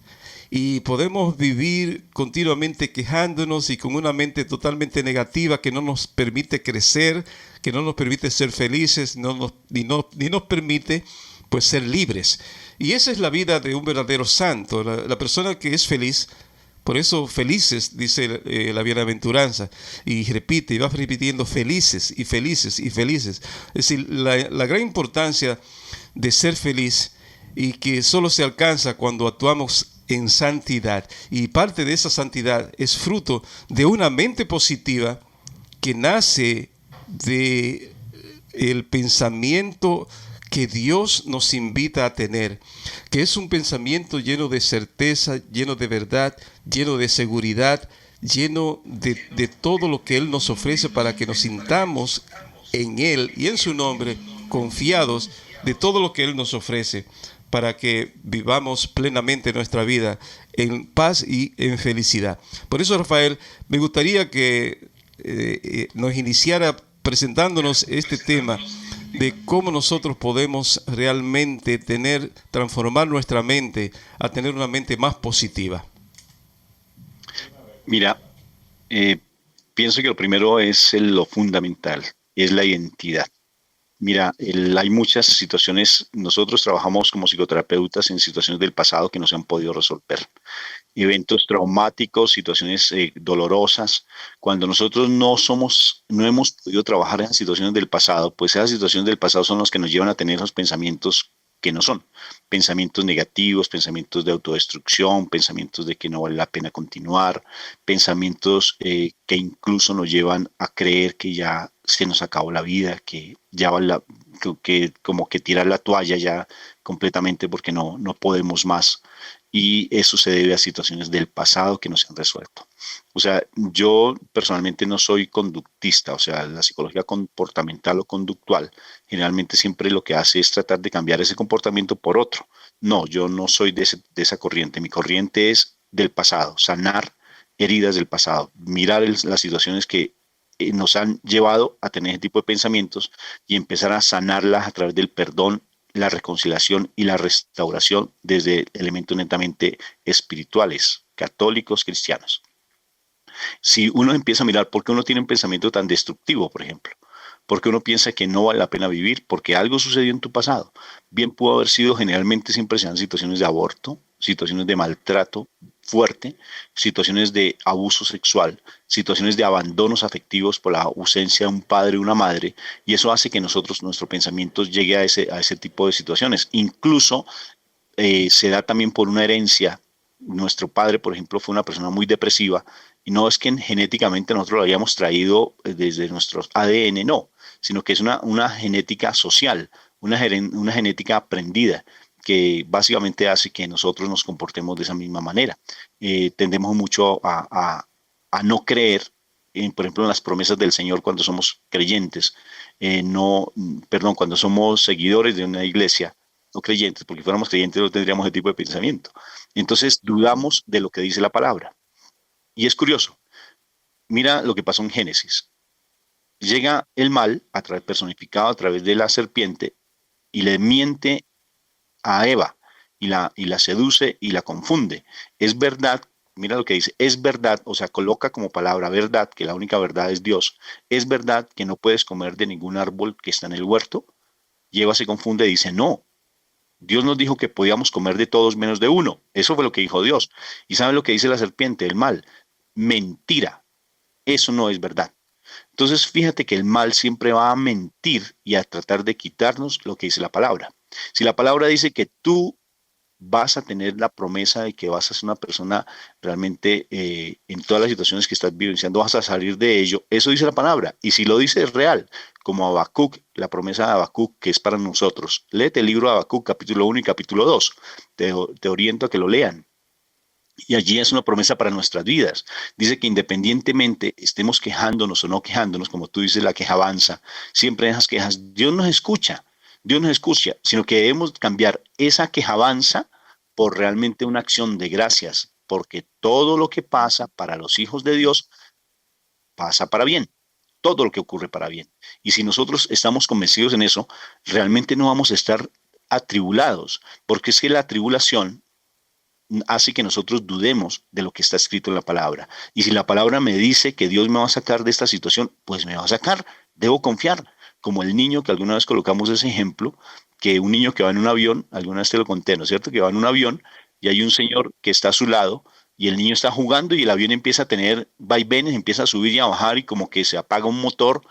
y podemos vivir continuamente quejándonos y con una mente totalmente negativa que no nos permite crecer, que no nos permite ser felices, ni nos permite pues ser libres. Y esa es la vida de un verdadero santo, la persona que es feliz. Por eso felices, dice la bienaventuranza, y repite, y va repitiendo felices y felices y felices. Es decir, la gran importancia de ser feliz y que solo se alcanza cuando actuamos en santidad. Y parte de esa santidad es fruto de una mente positiva que nace de el pensamiento que Dios nos invita a tener, que es un pensamiento lleno de certeza, lleno de verdad, lleno de seguridad, lleno de todo lo que Él nos ofrece para que nos sintamos en Él y en su nombre confiados de todo lo que Él nos ofrece, para que vivamos plenamente nuestra vida en paz y en felicidad. Por eso, Rafael, me gustaría que nos iniciara presentándonos este tema de cómo nosotros podemos realmente transformar nuestra mente a tener una mente más positiva. Mira, pienso que lo primero es lo fundamental, es la identidad. Mira, hay muchas situaciones, nosotros trabajamos como psicoterapeutas en situaciones del pasado que no se han podido resolver. Eventos traumáticos, situaciones dolorosas. Cuando nosotros no hemos podido trabajar en situaciones del pasado, pues esas situaciones del pasado son las que nos llevan a tener esos pensamientos que no son. Pensamientos negativos, pensamientos de autodestrucción, pensamientos de que no vale la pena continuar, pensamientos que incluso nos llevan a creer que ya se nos acabó la vida, que ya que como que tirar la toalla ya completamente porque no podemos más. Y eso se debe a situaciones del pasado que no se han resuelto. O sea, yo personalmente no soy conductista, o sea, la psicología comportamental o conductual generalmente siempre lo que hace es tratar de cambiar ese comportamiento por otro. No, yo no soy de esa corriente. Mi corriente es del pasado, sanar heridas del pasado, mirar las situaciones que nos han llevado a tener ese tipo de pensamientos y empezar a sanarlas a través del perdón, la reconciliación y la restauración desde elementos netamente espirituales, católicos, cristianos. Si uno empieza a mirar por qué uno tiene un pensamiento tan destructivo, por ejemplo, porque uno piensa que no vale la pena vivir, porque algo sucedió en tu pasado. Bien pudo haber sido, generalmente siempre se dan situaciones de aborto, situaciones de maltrato fuerte, situaciones de abuso sexual, situaciones de abandonos afectivos por la ausencia de un padre o una madre, y eso hace que nuestro pensamiento llegue a ese tipo de situaciones. Incluso se da también por una herencia. Nuestro padre, por ejemplo, fue una persona muy depresiva y no es que genéticamente nosotros lo hayamos traído desde nuestros ADN, no, sino que es una genética social, una genética aprendida que básicamente hace que nosotros nos comportemos de esa misma manera. Tendemos mucho a no creer, por ejemplo, en las promesas del Señor cuando somos creyentes, cuando somos seguidores de una iglesia, no creyentes, porque si fuéramos creyentes no tendríamos ese tipo de pensamiento. Entonces dudamos de lo que dice la palabra. Y es curioso, mira lo que pasó en Génesis. Llega el mal, personificado a través de la serpiente, y le miente a Eva, y la seduce y la confunde. Es verdad, mira lo que dice, es verdad, o sea, coloca como palabra verdad, que la única verdad es Dios. Es verdad que no puedes comer de ningún árbol que está en el huerto. Y Eva se confunde y dice, no, Dios nos dijo que podíamos comer de todos menos de uno. Eso fue lo que dijo Dios. ¿Y saben lo que dice la serpiente? El mal. Mentira. Eso no es verdad. Entonces, fíjate que el mal siempre va a mentir y a tratar de quitarnos lo que dice la palabra. Si la palabra dice que tú vas a tener la promesa de que vas a ser una persona realmente en todas las situaciones que estás vivenciando, vas a salir de ello. Eso dice la palabra. Y si lo dice es real, como Habacuc, la promesa de Habacuc que es para nosotros. Léete el libro de Habacuc, capítulo 1 y capítulo 2. Te oriento a que lo lean. Y allí es una promesa para nuestras vidas. Dice que independientemente estemos quejándonos o no quejándonos, como tú dices, la queja avanza, siempre en esas quejas, Dios nos escucha, sino que debemos cambiar esa quejabanza por realmente una acción de gracias, porque todo lo que pasa para los hijos de Dios pasa para bien, todo lo que ocurre para bien. Y si nosotros estamos convencidos en eso, realmente no vamos a estar atribulados, porque es que la tribulación hace que nosotros dudemos de lo que está escrito en la palabra. Y si la palabra me dice que Dios me va a sacar de esta situación, pues me va a sacar, debo confiar. Como el niño que alguna vez colocamos ese ejemplo, que un niño que va en un avión, alguna vez te lo conté, ¿no es cierto? Que va en un avión y hay un señor que está a su lado y el niño está jugando y el avión empieza a tener vaivenes, empieza a subir y a bajar y como que se apaga un motor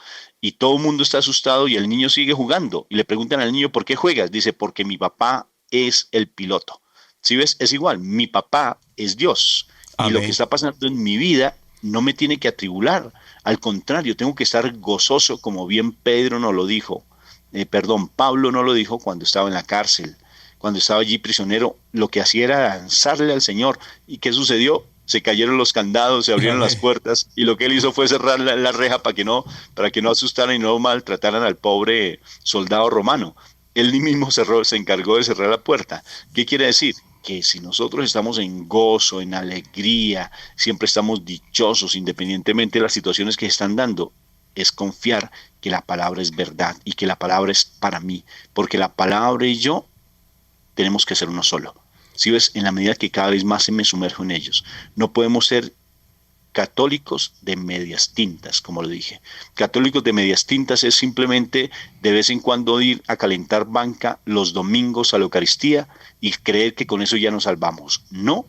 y todo el mundo está asustado y el niño sigue jugando. Y le preguntan al niño, ¿por qué juegas? Dice, porque mi papá es el piloto. Si ves, es igual, mi papá es Dios y lo que Amén. está pasando en mi vida no me tiene que atribular. Al contrario, tengo que estar gozoso, como bien Pedro nos lo dijo, Pablo no lo dijo cuando estaba en la cárcel, cuando estaba allí prisionero, lo que hacía era danzarle al Señor. ¿Y qué sucedió? Se cayeron los candados, se abrieron las Amén. puertas y lo que él hizo fue cerrar la reja para que no asustaran y no maltrataran al pobre soldado romano. Él mismo se encargó de cerrar la puerta. ¿Qué quiere decir? Que si nosotros estamos en gozo, en alegría, siempre estamos dichosos independientemente de las situaciones que están dando, es confiar que la palabra es verdad y que la palabra es para mí, porque la palabra y yo tenemos que ser uno solo. Si ves, en la medida que cada vez más me sumerjo en ellos, no podemos ser católicos de medias tintas, como lo dije. Católicos de medias tintas es simplemente de vez en cuando ir a calentar banca los domingos a la Eucaristía y creer que con eso ya nos salvamos. No,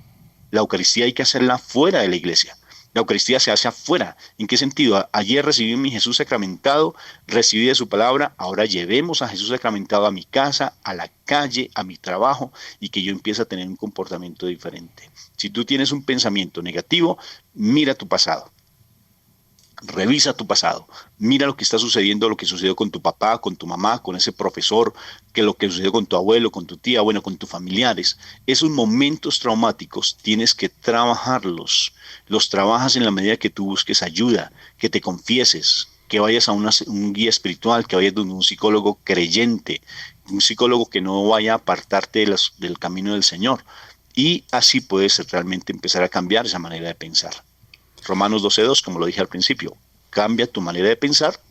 la Eucaristía hay que hacerla fuera de la iglesia. La Eucaristía se hace afuera. ¿En qué sentido? Ayer recibí mi Jesús sacramentado, recibí de su palabra, ahora llevemos a Jesús sacramentado a mi casa, a la calle, a mi trabajo, y que yo empiece a tener un comportamiento diferente. Si tú tienes un pensamiento negativo, mira tu pasado. Revisa tu pasado, mira lo que está sucediendo, lo que sucedió con tu papá, con tu mamá, con ese profesor, que lo que sucedió con tu abuelo, con tu tía, bueno, con tus familiares. Esos momentos traumáticos tienes que trabajarlos. Los trabajas en la medida que tú busques ayuda, que te confieses, que vayas a un guía espiritual, que vayas a un psicólogo creyente, un psicólogo que no vaya a apartarte del camino del Señor. Y así puedes realmente empezar a cambiar esa manera de pensar. Romanos 12:2, como lo dije al principio, cambia tu manera de pensar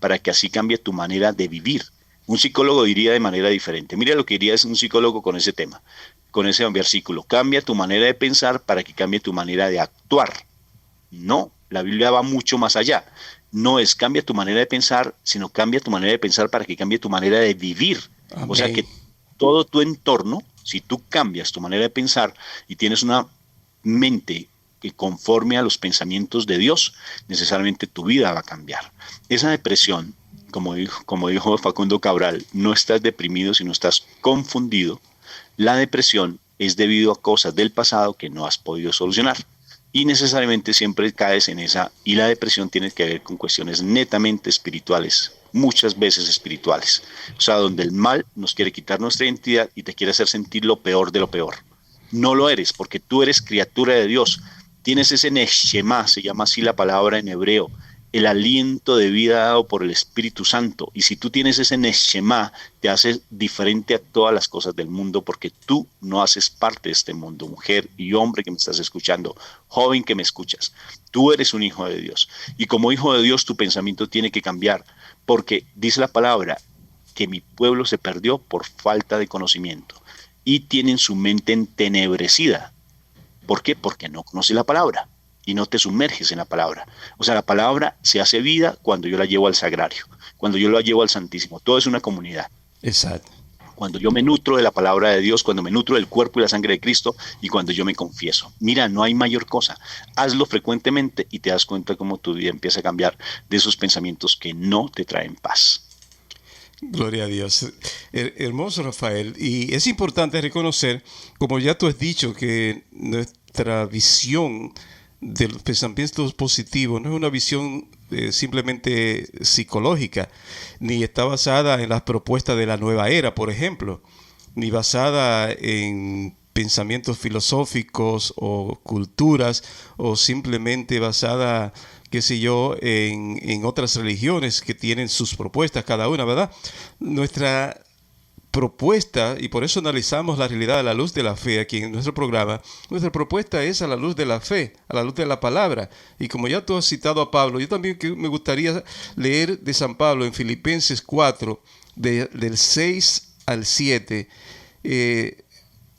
para que así cambie tu manera de vivir. Un psicólogo diría de manera diferente. Mira lo que diría un psicólogo con ese tema, con ese versículo. Cambia tu manera de pensar para que cambie tu manera de actuar. No, la Biblia va mucho más allá. No es cambia tu manera de pensar, sino cambia tu manera de pensar para que cambie tu manera de vivir. Amén. O sea que todo tu entorno, si tú cambias tu manera de pensar y tienes una mente que conforme a los pensamientos de Dios, necesariamente tu vida va a cambiar. Esa depresión, como dijo Facundo Cabral, no estás deprimido, sino estás confundido. La depresión es debido a cosas del pasado que no has podido solucionar. Y necesariamente siempre caes en esa, y la depresión tiene que ver con cuestiones netamente espirituales, muchas veces espirituales. O sea, donde el mal nos quiere quitar nuestra identidad y te quiere hacer sentir lo peor de lo peor. No lo eres, porque tú eres criatura de Dios. Tienes ese neshama, se llama así la palabra en hebreo, el aliento de vida dado por el Espíritu Santo. Y si tú tienes ese neshama, te hace diferente a todas las cosas del mundo, porque tú no haces parte de este mundo, mujer y hombre que me estás escuchando, joven que me escuchas. Tú eres un hijo de Dios. Y como hijo de Dios, tu pensamiento tiene que cambiar, porque dice la palabra que mi pueblo se perdió por falta de conocimiento y tienen su mente entenebrecida. ¿Por qué? Porque no conoces la palabra y no te sumerges en la palabra. O sea, la palabra se hace vida cuando yo la llevo al sagrario, cuando yo la llevo al Santísimo. Todo es una comunidad. Exacto. Cuando yo me nutro de la palabra de Dios, cuando me nutro del cuerpo y la sangre de Cristo y cuando yo me confieso. Mira, no hay mayor cosa. Hazlo frecuentemente y te das cuenta cómo tu vida empieza a cambiar de esos pensamientos que no te traen paz. Gloria a Dios. Hermoso, Rafael. Y es importante reconocer, como ya tú has dicho, que nuestra visión de los pensamientos positivos no es una visión simplemente psicológica, ni está basada en las propuestas de la nueva era, por ejemplo, ni basada en pensamientos filosóficos o culturas, o simplemente basada, qué sé yo, en otras religiones que tienen sus propuestas cada una, ¿verdad? Nuestra propuesta, y por eso analizamos la realidad a la luz de la fe aquí en nuestro programa, nuestra propuesta es a la luz de la fe, a la luz de la palabra. Y como ya tú has citado a Pablo, yo también me gustaría leer de San Pablo en Filipenses 4, del 6 al 7,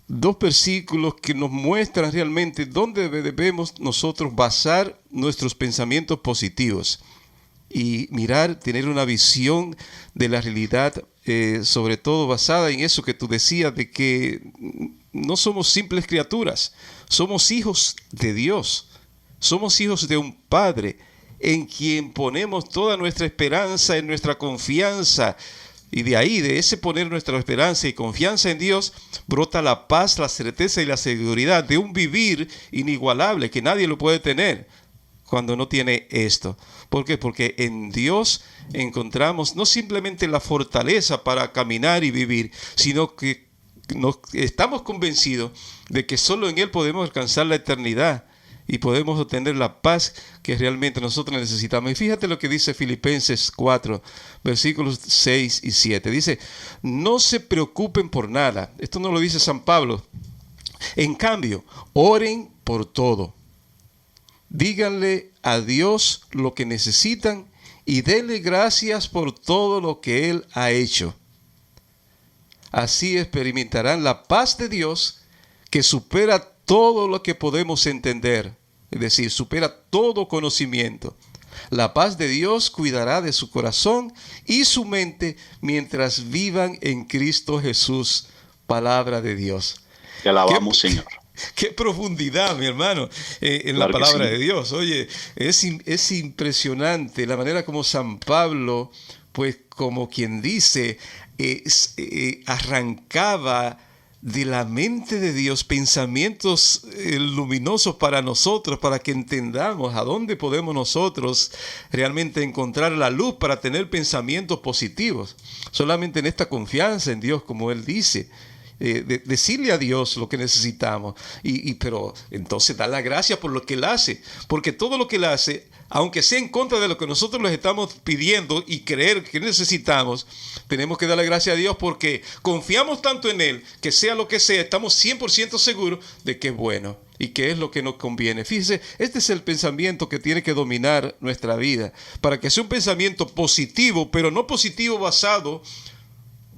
dos versículos que nos muestran realmente dónde debemos nosotros basar nuestros pensamientos positivos y mirar, tener una visión de la realidad, sobre todo basada en eso que tú decías, de que no somos simples criaturas, somos hijos de Dios, somos hijos de un Padre en quien ponemos toda nuestra esperanza, en nuestra confianza. Y de ahí, de ese poner nuestra esperanza y confianza en Dios, brota la paz, la certeza y la seguridad de un vivir inigualable que nadie lo puede tener cuando no tiene esto. ¿Por qué? Porque en Dios encontramos no simplemente la fortaleza para caminar y vivir, sino que estamos convencidos de que solo en Él podemos alcanzar la eternidad y podemos obtener la paz que realmente nosotros necesitamos. Y fíjate lo que dice Filipenses 4, versículos 6 y 7. Dice, no se preocupen por nada. Esto no lo dice San Pablo. En cambio, oren por todo. Díganle a Dios lo que necesitan y denle gracias por todo lo que Él ha hecho. Así experimentarán la paz de Dios que supera todo lo que podemos entender, es decir, supera todo conocimiento. La paz de Dios cuidará de su corazón y su mente mientras vivan en Cristo Jesús, palabra de Dios. Te alabamos, Señor. Qué profundidad, mi hermano, en la Claro que palabra sí. de Dios. Oye, es impresionante la manera como San Pablo, pues como quien dice, arrancaba de la mente de Dios pensamientos luminosos para nosotros, para que entendamos a dónde podemos nosotros realmente encontrar la luz para tener pensamientos positivos. Solamente en esta confianza en Dios, como Él dice. Decirle a Dios lo que necesitamos, pero entonces dar la gracia por lo que Él hace, porque todo lo que Él hace, aunque sea en contra de lo que nosotros les estamos pidiendo y creer que necesitamos, tenemos que darle gracias a Dios porque confiamos tanto en Él que sea lo que sea, estamos 100% seguros de que es bueno y que es lo que nos conviene. Fíjese, este es el pensamiento que tiene que dominar nuestra vida, para que sea un pensamiento positivo, pero no positivo basado,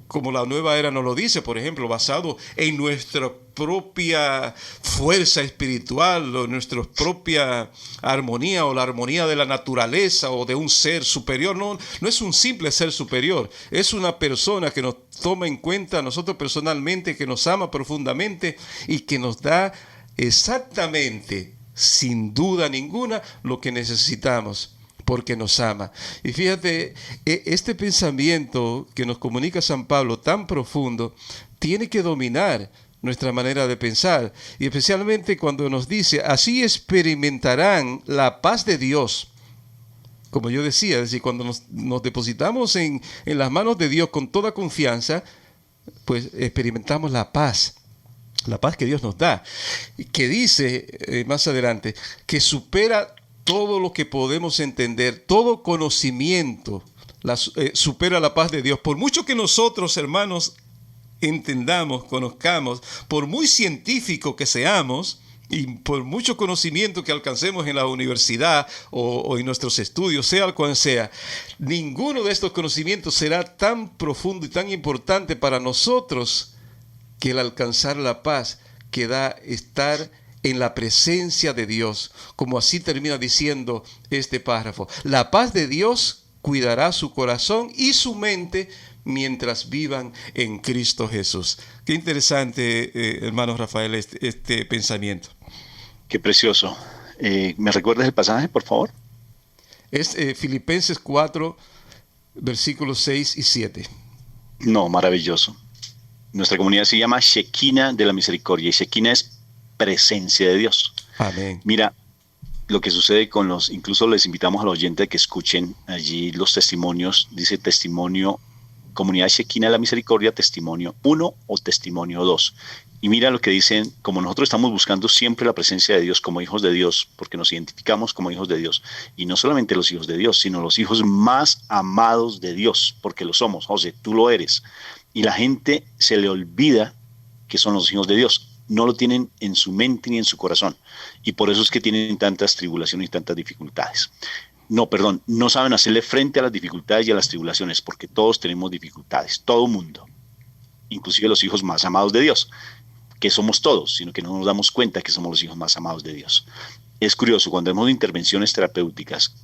como la nueva era nos lo dice, por ejemplo, basado en nuestra propia fuerza espiritual o nuestra propia armonía o la armonía de la naturaleza o de un ser superior. No, no es un simple ser superior, es una persona que nos toma en cuenta a nosotros personalmente, que nos ama profundamente y que nos da exactamente, sin duda ninguna, lo que necesitamos, porque nos ama. Y fíjate, este pensamiento que nos comunica San Pablo tan profundo, tiene que dominar nuestra manera de pensar. Y especialmente cuando nos dice, así experimentarán la paz de Dios. Como yo decía, es decir, cuando nos depositamos en las manos de Dios con toda confianza, pues experimentamos la paz que Dios nos da. Que dice más adelante, que supera todo lo que podemos entender, todo conocimiento, supera la paz de Dios. Por mucho que nosotros, hermanos, entendamos, conozcamos, por muy científico que seamos, y por mucho conocimiento que alcancemos en la universidad o en nuestros estudios, sea cual sea, ninguno de estos conocimientos será tan profundo y tan importante para nosotros que el alcanzar la paz que da estar en la presencia de Dios, como así termina diciendo este párrafo. La paz de Dios cuidará su corazón y su mente mientras vivan en Cristo Jesús. Qué interesante, hermano Rafael, este pensamiento. Qué precioso. ¿Me recuerdas el pasaje, por favor? Es Filipenses 4, versículos 6 y 7. No, maravilloso. Nuestra comunidad se llama Shekinah de la Misericordia y Shekinah es presencia de Dios. Amén. Mira, lo que sucede con incluso les invitamos a los oyentes a que escuchen allí los testimonios, dice testimonio, comunidad Shekinah de la Misericordia, testimonio 1 o testimonio 2. Y mira lo que dicen, como nosotros estamos buscando siempre la presencia de Dios como hijos de Dios, porque nos identificamos como hijos de Dios, y no solamente los hijos de Dios, sino los hijos más amados de Dios, porque lo somos, José, tú lo eres. Y la gente se le olvida que son los hijos de Dios, no lo tienen en su mente ni en su corazón, y por eso es que tienen tantas tribulaciones y tantas dificultades. No saben hacerle frente a las dificultades y a las tribulaciones, porque todos tenemos dificultades, todo mundo, inclusive los hijos más amados de Dios, que somos todos, sino que no nos damos cuenta que somos los hijos más amados de Dios. Es curioso, cuando hemos intervenciones terapéuticas,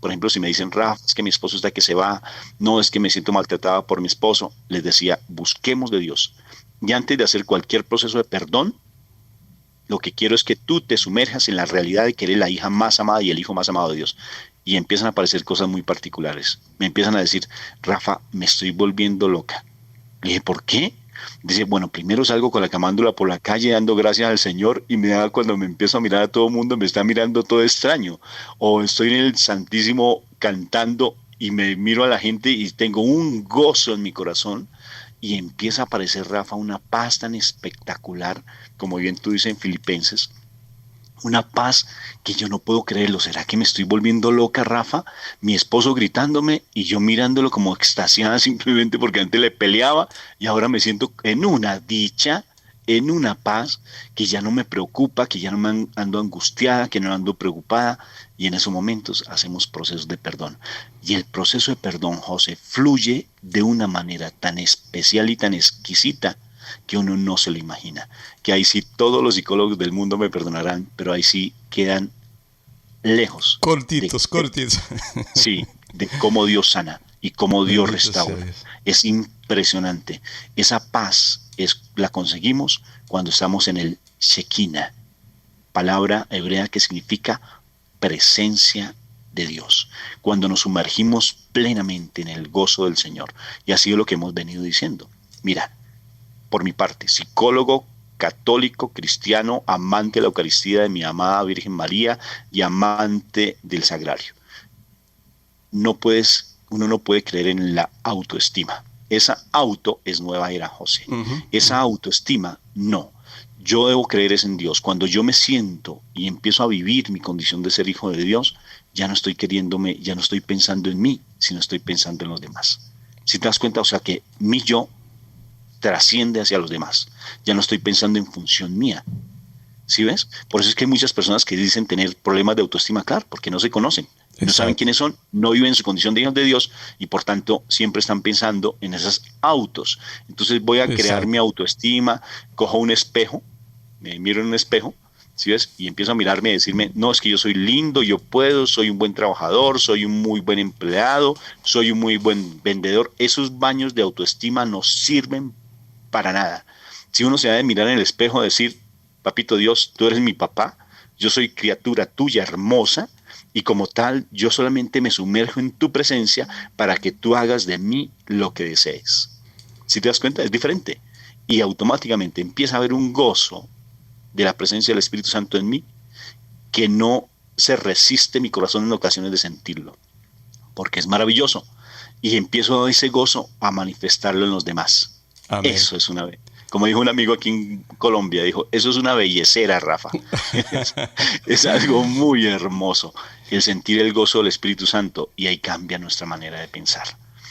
por ejemplo, si me dicen, Rafa, es que mi esposo está que se va, no, es que me siento maltratada por mi esposo, les decía, busquemos de Dios. Y antes de hacer cualquier proceso de perdón, lo que quiero es que tú te sumerjas en la realidad de que eres la hija más amada y el hijo más amado de Dios. Y empiezan a aparecer cosas muy particulares. Me empiezan a decir, Rafa, me estoy volviendo loca. Le dije, ¿por qué? Dice, bueno, primero salgo con la camándula por la calle dando gracias al Señor y me da cuando me empiezo a mirar a todo el mundo, me está mirando todo extraño. O estoy en el Santísimo cantando y me miro a la gente y tengo un gozo en mi corazón y empieza a aparecer, Rafa, una paz tan espectacular, como bien tú dices en Filipenses, una paz que yo no puedo creerlo. ¿Será que me estoy volviendo loca, Rafa? Mi esposo gritándome y yo mirándolo como extasiada simplemente porque antes le peleaba y ahora me siento en una dicha, en una paz que ya no me preocupa, que ya no me ando angustiada, que no ando preocupada. Y en esos momentos hacemos procesos de perdón. Y el proceso de perdón, José, fluye de una manera tan especial y tan exquisita que uno no se lo imagina. Que ahí sí todos los psicólogos del mundo me perdonarán, pero ahí sí quedan lejos. Cortitos. Sí, de cómo Dios sana y cómo Dios Bendito sea restaura. Dios. Es impresionante. Esa paz la conseguimos cuando estamos en el Shekinah, palabra hebrea que significa presencia de Dios. Cuando nos sumergimos plenamente en el gozo del Señor. Y ha sido lo que hemos venido diciendo. Mira, por mi parte, psicólogo, católico, cristiano, amante de la Eucaristía de mi amada Virgen María y amante del Sagrario. Uno no puede creer en la autoestima. Esa auto es nueva era, José. Esa autoestima, no. Yo debo creer es en Dios. Cuando yo me siento y empiezo a vivir mi condición de ser hijo de Dios, ya no estoy queriéndome, ya no estoy pensando en mí, sino estoy pensando en los demás. Si te das cuenta, o sea que mi yo trasciende hacia los demás. Ya no estoy pensando en función mía. ¿Sí ves? Por eso es que hay muchas personas que dicen tener problemas de autoestima, claro, porque no se conocen. Exacto. No saben quiénes son, no viven en su condición de hijos de Dios y por tanto siempre están pensando en esos autos. Entonces voy a crear mi autoestima, cojo un espejo, me miro en un espejo, ¿sí ves? Y empiezo a mirarme y decirme, no, es que yo soy lindo, yo puedo, soy un buen trabajador, soy un muy buen empleado, soy un muy buen vendedor. Esos baños de autoestima no sirven para nada. Si uno se ha de mirar en el espejo y decir, papito Dios, tú eres mi papá, yo soy criatura tuya hermosa, y como tal, yo solamente me sumerjo en tu presencia para que tú hagas de mí lo que desees. Si te das cuenta, es diferente. Y automáticamente empieza a haber un gozo de la presencia del Espíritu Santo en mí que no se resiste mi corazón en ocasiones de sentirlo, porque es maravilloso. Y empiezo ese gozo a manifestarlo en los demás. Amén. Eso es una vez. Como dijo un amigo aquí en Colombia, dijo, eso es una bellecera, Rafa. Es algo muy hermoso, el sentir el gozo del Espíritu Santo, y ahí cambia nuestra manera de pensar.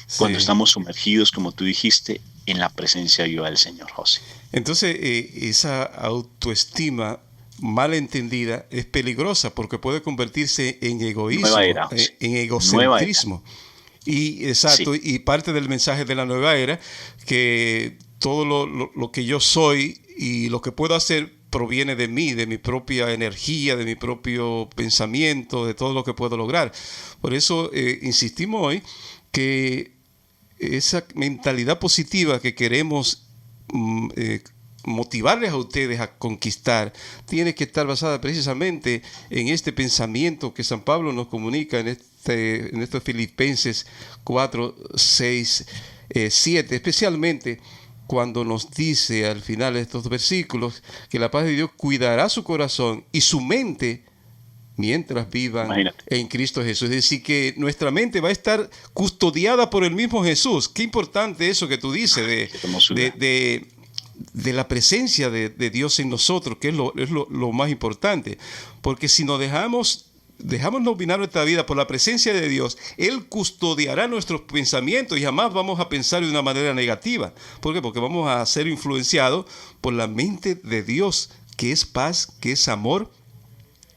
Sí. Cuando estamos sumergidos, como tú dijiste, en la presencia viva del Señor, José. Entonces, esa autoestima mal entendida es peligrosa porque puede convertirse en egoísmo, en egocentrismo. Y exacto, sí. Y parte del mensaje de la nueva era, que todo lo que yo soy y lo que puedo hacer proviene de mí, de mi propia energía, de mi propio pensamiento, de todo lo que puedo lograr. Por eso insistimos hoy que esa mentalidad positiva que queremos motivarles a ustedes a conquistar tiene que estar basada precisamente en este pensamiento que San Pablo nos comunica en estos Filipenses 4, 6, 7, especialmente cuando nos dice al final de estos versículos que la paz de Dios cuidará su corazón y su mente mientras vivan en Cristo Jesús. Es decir, que nuestra mente va a estar custodiada por el mismo Jesús. Qué importante eso que tú dices de la presencia de Dios en nosotros, que es lo más importante. Porque si nos dejamos dominar nuestra vida por la presencia de Dios, Él custodiará nuestros pensamientos y jamás vamos a pensar de una manera negativa. ¿Por qué? Porque vamos a ser influenciados por la mente de Dios, que es paz, que es amor,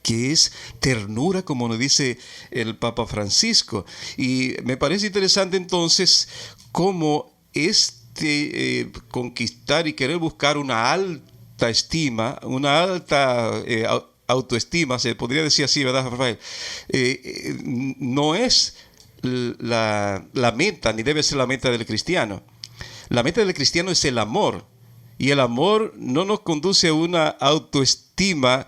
que es ternura, como nos dice el Papa Francisco. Y me parece interesante entonces cómo conquistar y querer buscar una alta estima, una alta autoestima, se podría decir así, ¿verdad, Rafael? No es la meta, ni debe ser la meta del cristiano. La meta del cristiano es el amor. Y el amor no nos conduce a una autoestima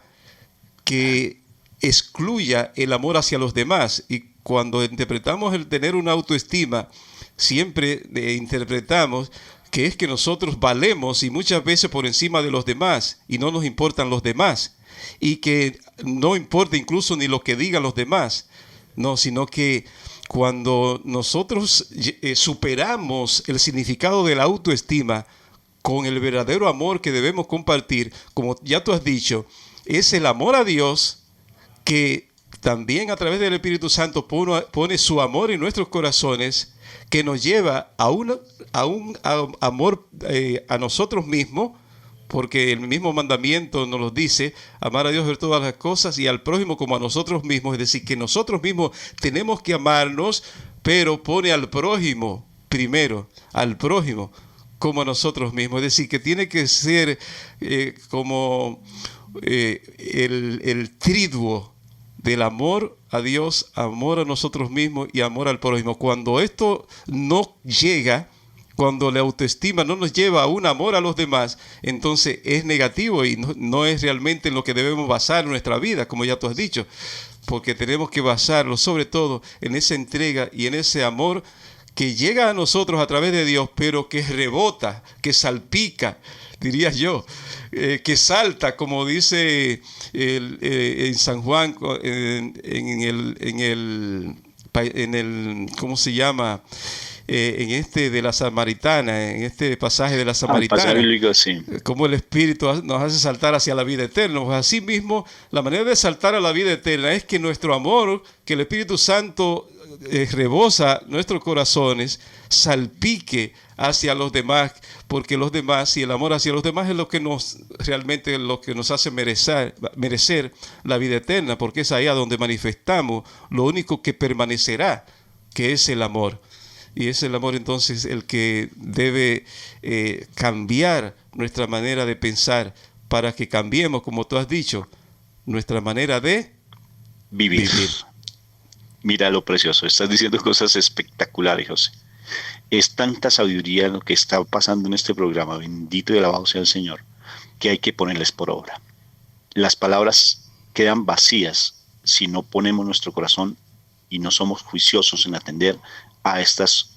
que excluya el amor hacia los demás. Y cuando interpretamos el tener una autoestima, siempre interpretamos que es que nosotros valemos y muchas veces por encima de los demás y no nos importan los demás. Y que no importa incluso ni lo que digan los demás, no, sino que cuando nosotros superamos el significado de la autoestima con el verdadero amor que debemos compartir, como ya tú has dicho, es el amor a Dios que también a través del Espíritu Santo pone su amor en nuestros corazones, que nos lleva a un amor a nosotros mismos, porque el mismo mandamiento nos lo dice, amar a Dios sobre todas las cosas y al prójimo como a nosotros mismos. Es decir, que nosotros mismos tenemos que amarnos, pero pone al prójimo primero, al prójimo como a nosotros mismos. Es decir, que tiene que ser como el triduo del amor a Dios, amor a nosotros mismos y amor al prójimo. Cuando esto no llega, Cuando la autoestima no nos lleva a un amor a los demás, entonces es negativo y no es realmente en lo que debemos basar nuestra vida, como ya tú has dicho, porque tenemos que basarlo sobre todo en esa entrega y en ese amor que llega a nosotros a través de Dios, pero que rebota, que salpica, diría yo, que salta, como dice en San Juan, en el, ¿cómo se llama? En este de la Samaritana, en este pasaje de la Samaritana, bíblico, sí. como el Espíritu nos hace saltar hacia la vida eterna. Pues así mismo, la manera de saltar a la vida eterna es que nuestro amor, que el Espíritu Santo rebosa nuestros corazones, salpique hacia los demás, porque los demás y el amor hacia los demás es lo que nos realmente lo que nos hace merecer la vida eterna, porque es ahí a donde manifestamos lo único que permanecerá, que es el amor. Y es el amor entonces el que debe cambiar nuestra manera de pensar para que cambiemos, como tú has dicho, nuestra manera de vivir. Mira lo precioso, estás diciendo cosas espectaculares, José. Es tanta sabiduría lo que está pasando en este programa, bendito y alabado sea el Señor, que hay que ponerles por obra. Las palabras quedan vacías si no ponemos nuestro corazón y no somos juiciosos en atender a estas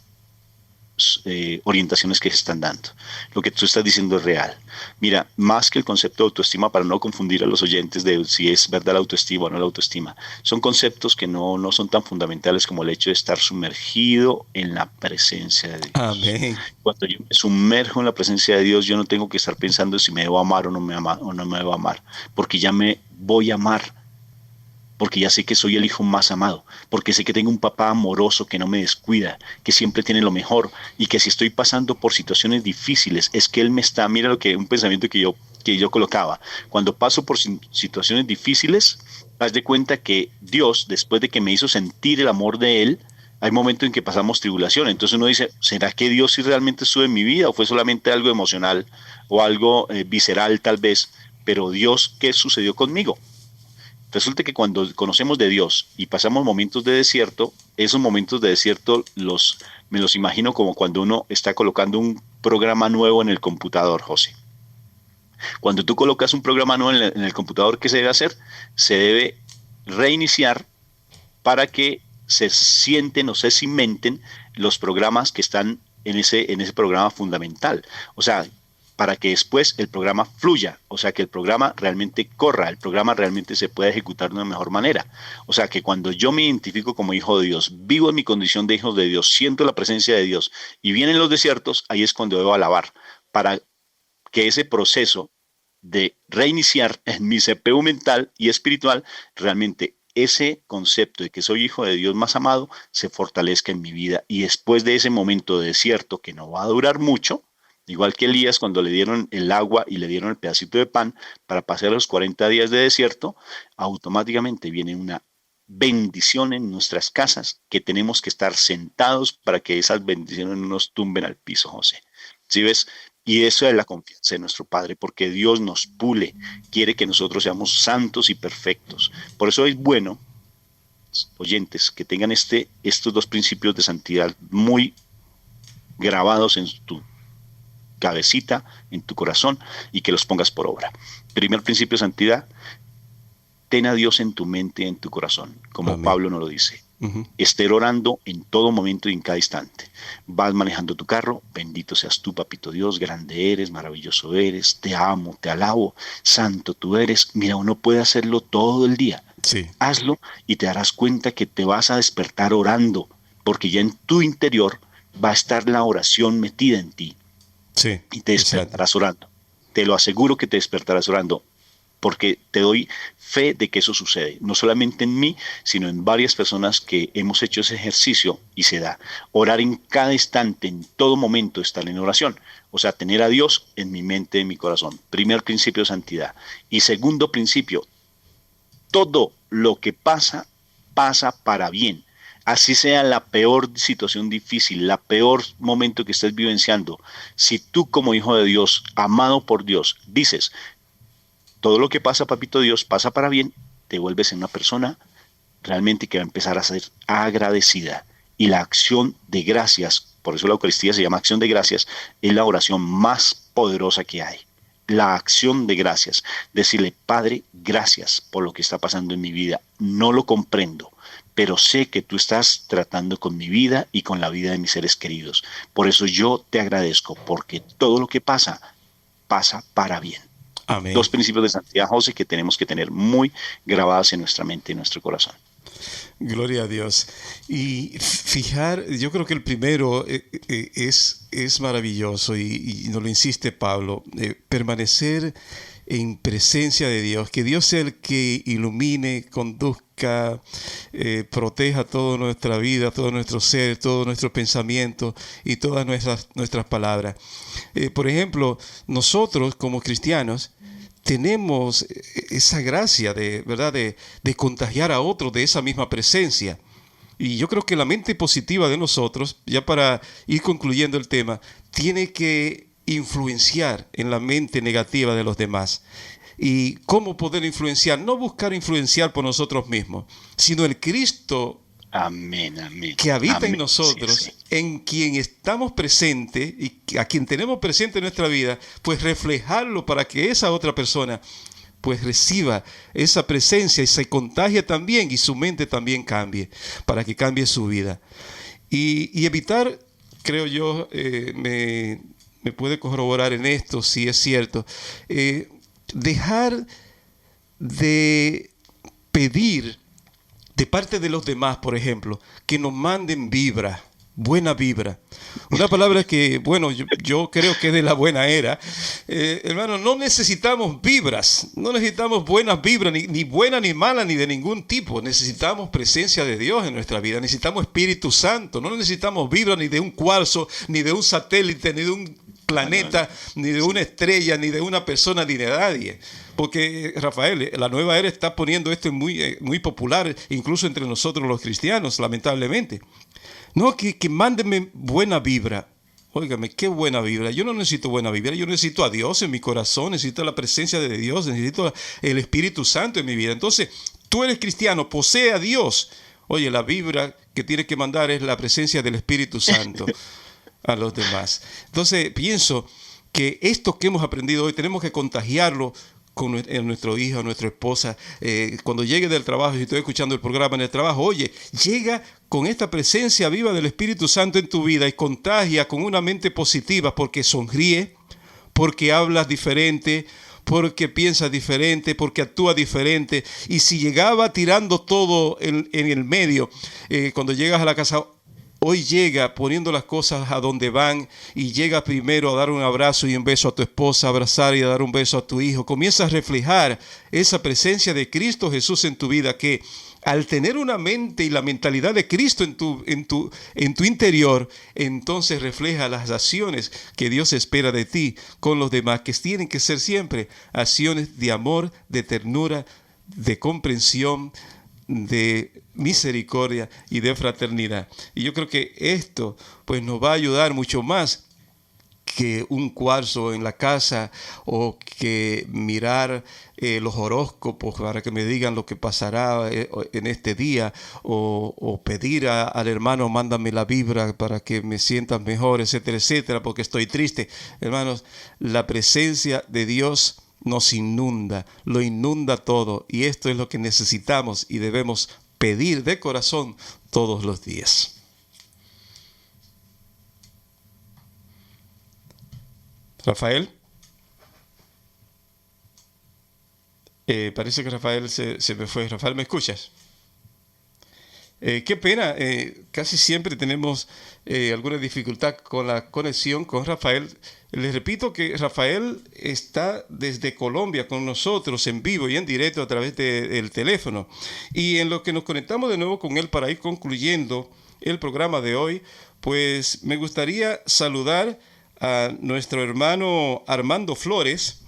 orientaciones que se están dando. Lo que tú estás diciendo es real. Mira, más que el concepto de autoestima, para no confundir a los oyentes de si es verdad la autoestima o no la autoestima, son conceptos que no son tan fundamentales como el hecho de estar sumergido en la presencia de Dios. Amén. Cuando yo me sumerjo en la presencia de Dios, yo no tengo que estar pensando si me debo amar o no me debo amar, porque ya me voy a amar, porque ya sé que soy el hijo más amado, porque sé que tengo un papá amoroso que no me descuida, que siempre tiene lo mejor, y que si estoy pasando por situaciones difíciles, es que Él me está, mira un pensamiento que yo colocaba, cuando paso por situaciones difíciles, haz de cuenta que Dios, después de que me hizo sentir el amor de Él, hay momentos en que pasamos tribulación, entonces uno dice, ¿será que Dios sí realmente estuvo en mi vida, o fue solamente algo emocional, o algo visceral tal vez? Pero Dios, ¿qué sucedió conmigo? Resulta que cuando conocemos de Dios y pasamos momentos de desierto, esos momentos de desierto me los imagino como cuando uno está colocando un programa nuevo en el computador, José. Cuando tú colocas un programa nuevo en el computador, ¿qué se debe hacer? Se debe reiniciar para que se sienten o se cimenten los programas que están en ese programa fundamental. O sea, para que después el programa fluya, o sea, que el programa realmente corra, el programa realmente se pueda ejecutar de una mejor manera. O sea, que cuando yo me identifico como hijo de Dios, vivo en mi condición de hijo de Dios, siento la presencia de Dios y vienen los desiertos, ahí es cuando debo alabar, para que ese proceso de reiniciar en mi CPU mental y espiritual, realmente ese concepto de que soy hijo de Dios más amado se fortalezca en mi vida, y después de ese momento de desierto que no va a durar mucho, igual que Elías cuando le dieron el agua y le dieron el pedacito de pan para pasar los 40 días de desierto, automáticamente viene una bendición en nuestras casas que tenemos que estar sentados para que esas bendiciones no nos tumben al piso, José. ¿Sí ves? Y eso es la confianza de nuestro Padre, porque Dios nos pule, quiere que nosotros seamos santos y perfectos. Por eso es bueno, oyentes, que tengan estos dos principios de santidad muy grabados en tu cabecita, en tu corazón, y que los pongas por obra. Primer principio de santidad: ten a Dios en tu mente y en tu corazón, como Amén. Pablo nos lo dice. Estar orando en todo momento y en cada instante. Vas manejando tu carro, bendito seas tú, papito Dios, grande eres, maravilloso eres, te amo, te alabo, santo tú eres. Mira, uno puede hacerlo todo el día. Sí. Hazlo y te darás cuenta que te vas a despertar orando, porque ya en tu interior va a estar la oración metida en ti. Sí, y te despertarás orando. Te lo aseguro que te despertarás orando, porque te doy fe de que eso sucede, no solamente en mí, sino en varias personas que hemos hecho ese ejercicio y se da. Orar en cada instante, en todo momento, estar en oración. O sea, tener a Dios en mi mente, en mi corazón. Primer principio de santidad. Y segundo principio: todo lo que pasa, pasa para bien. Así sea la peor situación difícil, la peor momento que estés vivenciando, si tú como hijo de Dios, amado por Dios, dices, todo lo que pasa, papito Dios, pasa para bien, te vuelves en una persona realmente que va a empezar a ser agradecida. Y la acción de gracias por eso la Eucaristía se llama acción de gracias, es la oración más poderosa que hay. La acción de gracias, decirle, Padre, gracias por lo que está pasando en mi vida. No lo comprendo, pero sé que tú estás tratando con mi vida y con la vida de mis seres queridos. Por eso yo te agradezco, porque todo lo que pasa, pasa para bien. Amén. Dos principios de santidad, José, que tenemos que tener muy grabados en nuestra mente y en nuestro corazón. Gloria a Dios. Y fijar, yo creo que el primero es maravilloso y nos lo insiste Pablo, permanecer en presencia de Dios, que Dios sea el que ilumine, conduzca, proteja toda nuestra vida, todo nuestro ser, todo nuestro pensamiento y todas nuestras palabras. Por ejemplo, nosotros como cristianos tenemos esa gracia ¿verdad? De contagiar a otros de esa misma presencia. Y yo creo que la mente positiva de nosotros, ya para ir concluyendo el tema, tiene que influenciar en la mente negativa de los demás. ¿Y cómo poder influenciar? No buscar influenciar por nosotros mismos, sino el Cristo Amén, amén. que habita Amén. en nosotros, Sí, sí. en quien estamos presentes y a quien tenemos presente en nuestra vida, pues reflejarlo para que esa otra persona pues reciba esa presencia y se contagie también y su mente también cambie, para que cambie su vida. Y evitar, creo yo, me puede corroborar en esto, si es cierto, dejar de pedir de parte de los demás, por ejemplo, que nos manden vibra, buena vibra. Una palabra que, bueno, yo creo que es de la buena era. Hermano, no necesitamos vibras, no necesitamos buenas vibras, ni buena ni mala, ni de ningún tipo. Necesitamos presencia de Dios en nuestra vida, necesitamos Espíritu Santo, no necesitamos vibra ni de un cuarzo, ni de un satélite, ni de un planeta, ni de una estrella, ni de una persona, ni de nadie. Porque, Rafael, la nueva era está poniendo esto muy popular, incluso entre nosotros los cristianos, lamentablemente. No, que mándenme buena vibra. Óigame, qué buena vibra. Yo no necesito buena vibra, yo necesito a Dios en mi corazón, necesito la presencia de Dios, necesito el Espíritu Santo en mi vida. Entonces, tú eres cristiano, posee a Dios. Oye, la vibra que tienes que mandar es la presencia del Espíritu Santo a los demás. Entonces, pienso que esto que hemos aprendido hoy tenemos que contagiarlo con nuestro hijo, nuestra esposa. Cuando llegue del trabajo, si estoy escuchando el programa en el trabajo, oye, llega con esta presencia viva del Espíritu Santo en tu vida y contagia con una mente positiva, porque sonríe, porque hablas diferente, porque piensas diferente, porque actúas diferente. Y si llegaba tirando todo en el medio, cuando llegas a la casa, hoy llega poniendo las cosas a donde van y llega primero a dar un abrazo y un beso a tu esposa, a abrazar y a dar un beso a tu hijo. Comienza a reflejar esa presencia de Cristo Jesús en tu vida, que al tener una mente y la mentalidad de Cristo en tu interior, entonces refleja las acciones que Dios espera de ti con los demás, que tienen que ser siempre acciones de amor, de ternura, de comprensión, de misericordia y de fraternidad. Y yo creo que esto pues nos va a ayudar mucho más que un cuarzo en la casa o que mirar los horóscopos para que me digan lo que pasará en este día o pedir al hermano, mándame la vibra para que me sienta mejor, etcétera, etcétera, porque estoy triste. Hermanos, la presencia de Dios nos inunda, lo inunda todo, y esto es lo que necesitamos y debemos pedir de corazón todos los días. Rafael, parece que Rafael se me fue. Rafael, ¿me escuchas? Qué pena, casi siempre tenemos alguna dificultad con la conexión con Rafael. Les repito que Rafael está desde Colombia con nosotros en vivo y en directo a través del teléfono. Y en lo que nos conectamos de nuevo con él para ir concluyendo el programa de hoy, pues me gustaría saludar a nuestro hermano Armando Flores,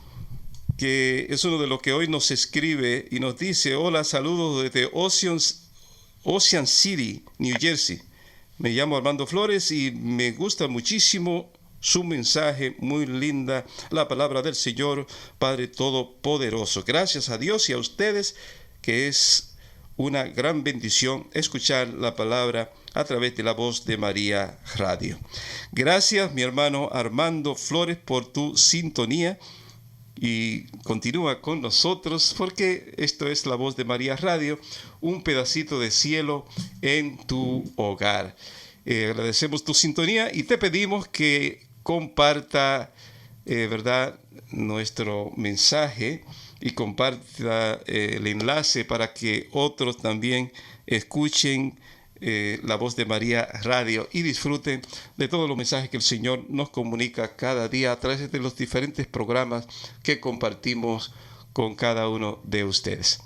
que es uno de los que hoy nos escribe y nos dice: hola, saludos desde Ocean City, New Jersey. Me llamo Armando Flores y me gusta muchísimo su mensaje, muy linda la palabra del Señor, Padre Todopoderoso. Gracias a Dios y a ustedes, que es una gran bendición escuchar la palabra a través de la voz de María Radio. Gracias, mi hermano Armando Flores, por tu sintonía. Y continúa con nosotros porque esto es la voz de María Radio, un pedacito de cielo en tu hogar. Agradecemos tu sintonía y te pedimos que comparta, ¿verdad?, nuestro mensaje y comparta el enlace para que otros también escuchen la voz de María Radio y disfruten de todos los mensajes que el Señor nos comunica cada día a través de los diferentes programas que compartimos con cada uno de ustedes.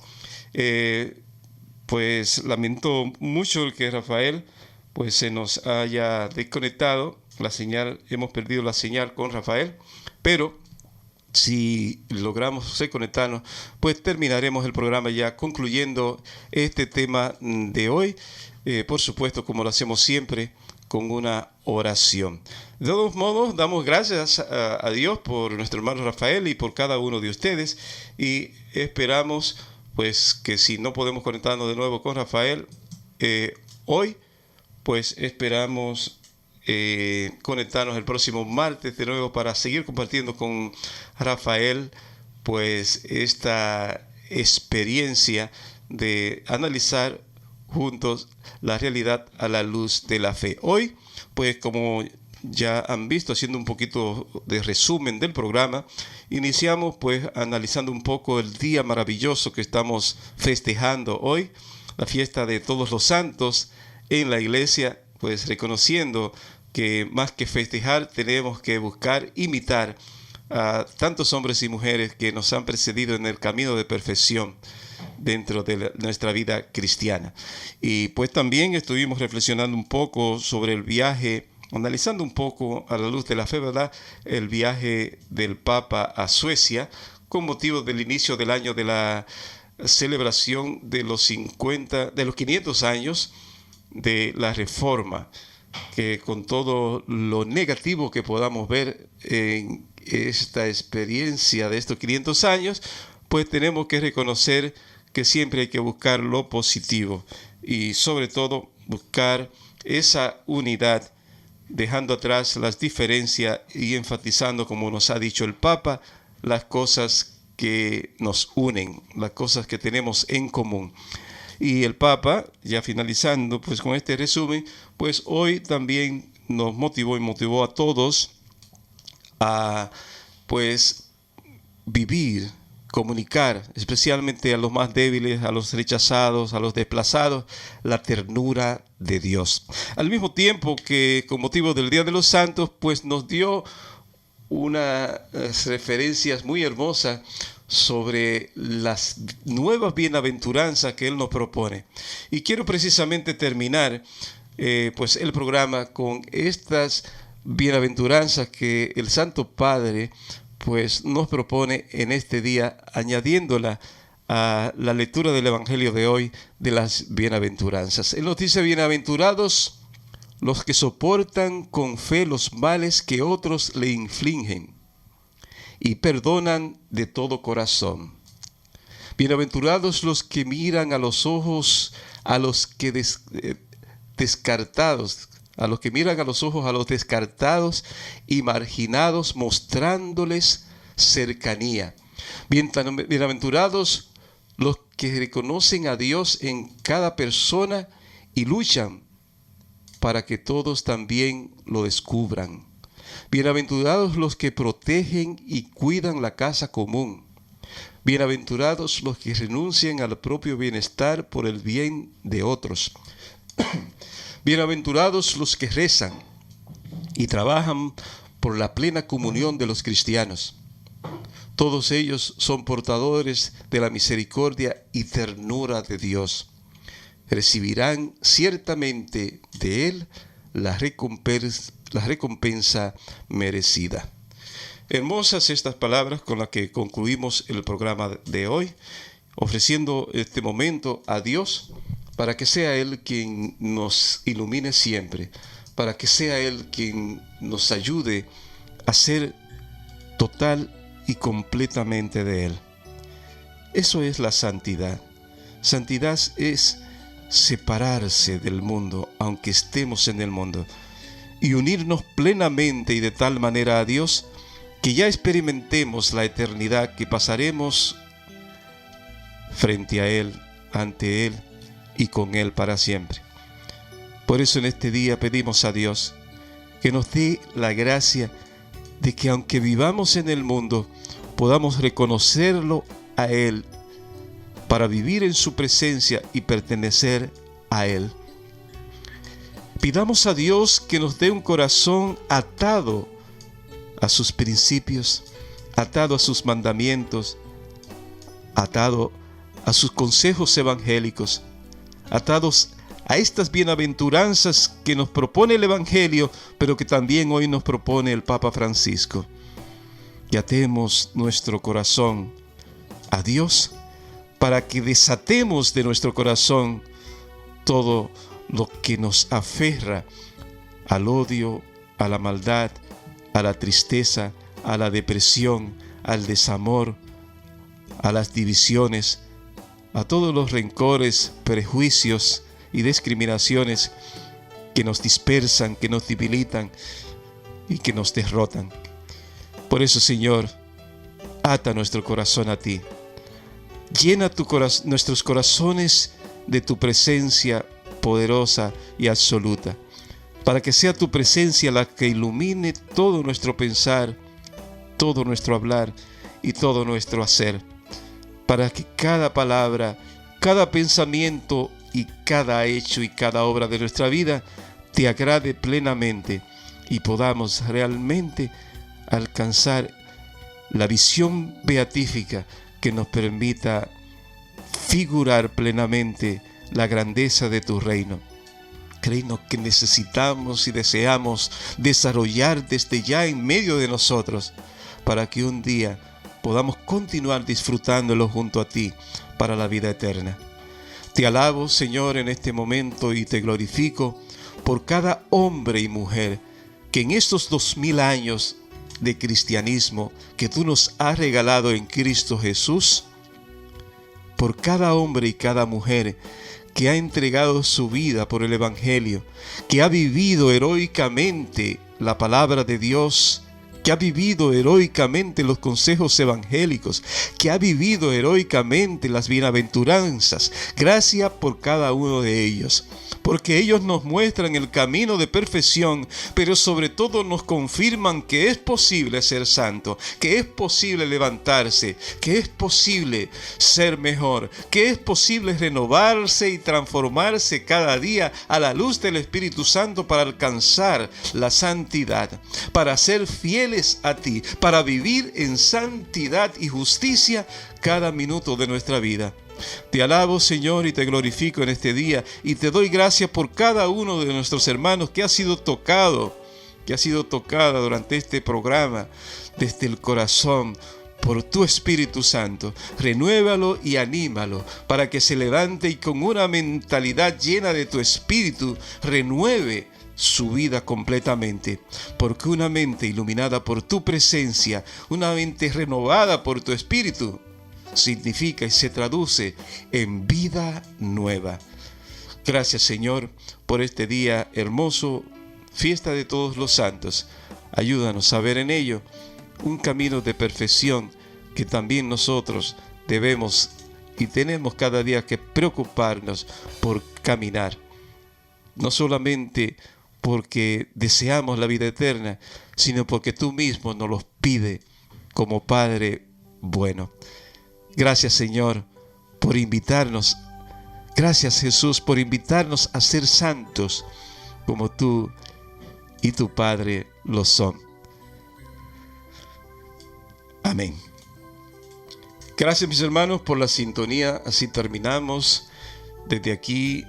Pues lamento mucho que Rafael pues se nos haya desconectado la señal, hemos perdido la señal con Rafael, pero si logramos reconectarnos, pues terminaremos el programa ya concluyendo este tema de hoy. Por supuesto, como lo hacemos siempre, con una oración. De todos modos, damos gracias a Dios por nuestro hermano Rafael y por cada uno de ustedes, y esperamos pues que si no podemos conectarnos de nuevo con Rafael hoy, pues esperamos conectarnos el próximo martes de nuevo para seguir compartiendo con Rafael pues esta experiencia de analizar juntos la realidad a la luz de la fe. Hoy, pues como ya han visto, haciendo un poquito de resumen del programa, iniciamos pues analizando un poco el día maravilloso que estamos festejando hoy, la fiesta de Todos los Santos en la iglesia, pues reconociendo que más que festejar tenemos que buscar imitar a tantos hombres y mujeres que nos han precedido en el camino de perfección dentro de nuestra vida cristiana. Y pues también estuvimos reflexionando un poco sobre el viaje, analizando un poco a la luz de la fe, ¿verdad?, el viaje del Papa a Suecia con motivo del inicio del año de la celebración de los 500 años de la Reforma, que con todo lo negativo que podamos ver en esta experiencia de estos 500 años, pues tenemos que reconocer que siempre hay que buscar lo positivo y sobre todo buscar esa unidad, dejando atrás las diferencias y enfatizando, como nos ha dicho el Papa, las cosas que nos unen, las cosas que tenemos en común. Y el Papa, ya finalizando pues con este resumen, pues hoy también nos motivó y motivó a todos a pues vivir, comunicar, especialmente a los más débiles, a los rechazados, a los desplazados, la ternura de Dios. Al mismo tiempo que con motivo del Día de los Santos, pues nos dio unas referencias muy hermosas sobre las nuevas bienaventuranzas que Él nos propone. Y quiero precisamente terminar pues el programa con estas bienaventuranzas que el Santo Padre pues nos propone en este día, añadiéndola a la lectura del Evangelio de hoy de las bienaventuranzas. Él nos dice: bienaventurados los que soportan con fe los males que otros le infligen y perdonan de todo corazón. Bienaventurados los que miran a los ojos a los que descartados, a los que miran a los ojos a los descartados y marginados, mostrándoles cercanía. Bienaventurados los que reconocen a Dios en cada persona y luchan para que todos también lo descubran. Bienaventurados los que protegen y cuidan la casa común. Bienaventurados los que renuncian al propio bienestar por el bien de otros. Bienaventurados los que rezan y trabajan por la plena comunión de los cristianos. Todos ellos son portadores de la misericordia y ternura de Dios. Recibirán ciertamente de Él la recompensa merecida. Hermosas estas palabras con las que concluimos el programa de hoy, ofreciendo este momento a Dios para que sea Él quien nos ilumine siempre, para que sea Él quien nos ayude a ser total y completamente de Él. Eso es la santidad. Santidad es separarse del mundo, aunque estemos en el mundo, y unirnos plenamente y de tal manera a Dios que ya experimentemos la eternidad que pasaremos frente a Él, ante Él y con Él para siempre. Por eso en este día pedimos a Dios que nos dé la gracia de que aunque vivamos en el mundo, podamos reconocerlo a Él para vivir en su presencia y pertenecer a Él. Pidamos a Dios que nos dé un corazón atado a sus principios, atado a sus mandamientos, atado a sus consejos evangélicos, atados a estas bienaventuranzas que nos propone el Evangelio, pero que también hoy nos propone el Papa Francisco. Que atemos nuestro corazón a Dios para que desatemos de nuestro corazón todo lo que nos aferra al odio, a la maldad, a la tristeza, a la depresión, al desamor, a las divisiones, a todos los rencores, prejuicios y discriminaciones que nos dispersan, que nos debilitan y que nos derrotan. Por eso, Señor, ata nuestro corazón a ti. Llena nuestros corazones de tu presencia poderosa y absoluta, para que sea tu presencia la que ilumine todo nuestro pensar, todo nuestro hablar y todo nuestro hacer, para que cada palabra, cada pensamiento y cada hecho y cada obra de nuestra vida te agrade plenamente y podamos realmente alcanzar la visión beatífica que nos permita figurar plenamente la grandeza de tu reino que necesitamos y deseamos desarrollar desde ya en medio de nosotros, para que un día podamos continuar disfrutándolo junto a ti para la vida eterna. Te alabo, Señor, en este momento y te glorifico por cada hombre y mujer que en estos 2000 años de cristianismo que tú nos has regalado en Cristo Jesús, por cada hombre y cada mujer que ha entregado su vida por el Evangelio, que ha vivido heroicamente la palabra de Dios, que ha vivido heroicamente los consejos evangélicos, que ha vivido heroicamente las bienaventuranzas. Gracias por cada uno de ellos, porque ellos nos muestran el camino de perfección, pero sobre todo nos confirman que es posible ser santo, que es posible levantarse, que es posible ser mejor, que es posible renovarse y transformarse cada día a la luz del Espíritu Santo para alcanzar la santidad, para ser fieles a ti, para vivir en santidad y justicia cada minuto de nuestra vida. Te alabo, Señor, y te glorifico en este día, y te doy gracias por cada uno de nuestros hermanos que ha sido tocado, que ha sido tocada durante este programa desde el corazón por tu Espíritu Santo. Renuévalo y anímalo para que se levante y con una mentalidad llena de tu Espíritu renueve su vida completamente, porque una mente iluminada por tu presencia, una mente renovada por tu Espíritu, significa y se traduce en vida nueva. Gracias, Señor, por este día hermoso, fiesta de todos los santos. Ayúdanos a ver en ello un camino de perfección que también nosotros debemos y tenemos cada día que preocuparnos por caminar, no solamente porque deseamos la vida eterna, sino porque tú mismo nos los pides como Padre bueno. Gracias, Señor, por invitarnos. Gracias, Jesús, por invitarnos a ser santos como tú y tu Padre lo son. Amén. Gracias, mis hermanos, por la sintonía. Así terminamos. Desde aquí,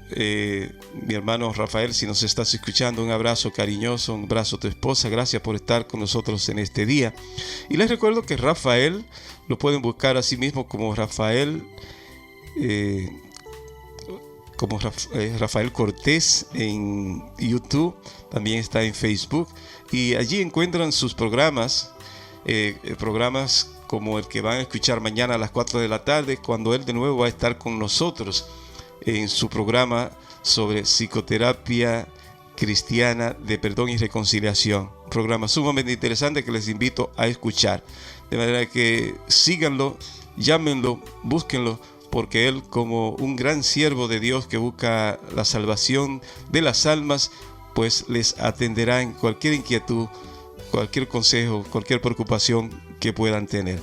mi hermano Rafael, si nos estás escuchando, un abrazo cariñoso, un abrazo a tu esposa. Gracias por estar con nosotros en este día. Y les recuerdo que Rafael lo pueden buscar a sí mismo como Rafael, Rafael Cortés en YouTube. También está en Facebook. Y allí encuentran sus programas como el que van a escuchar mañana a las 4 de la tarde, cuando él de nuevo va a estar con nosotros en su programa sobre psicoterapia cristiana de perdón y reconciliación. Un programa sumamente interesante que les invito a escuchar. De manera que síganlo, llámenlo, búsquenlo, porque él, como un gran siervo de Dios que busca la salvación de las almas, pues les atenderá en cualquier inquietud, cualquier consejo, cualquier preocupación que puedan tener.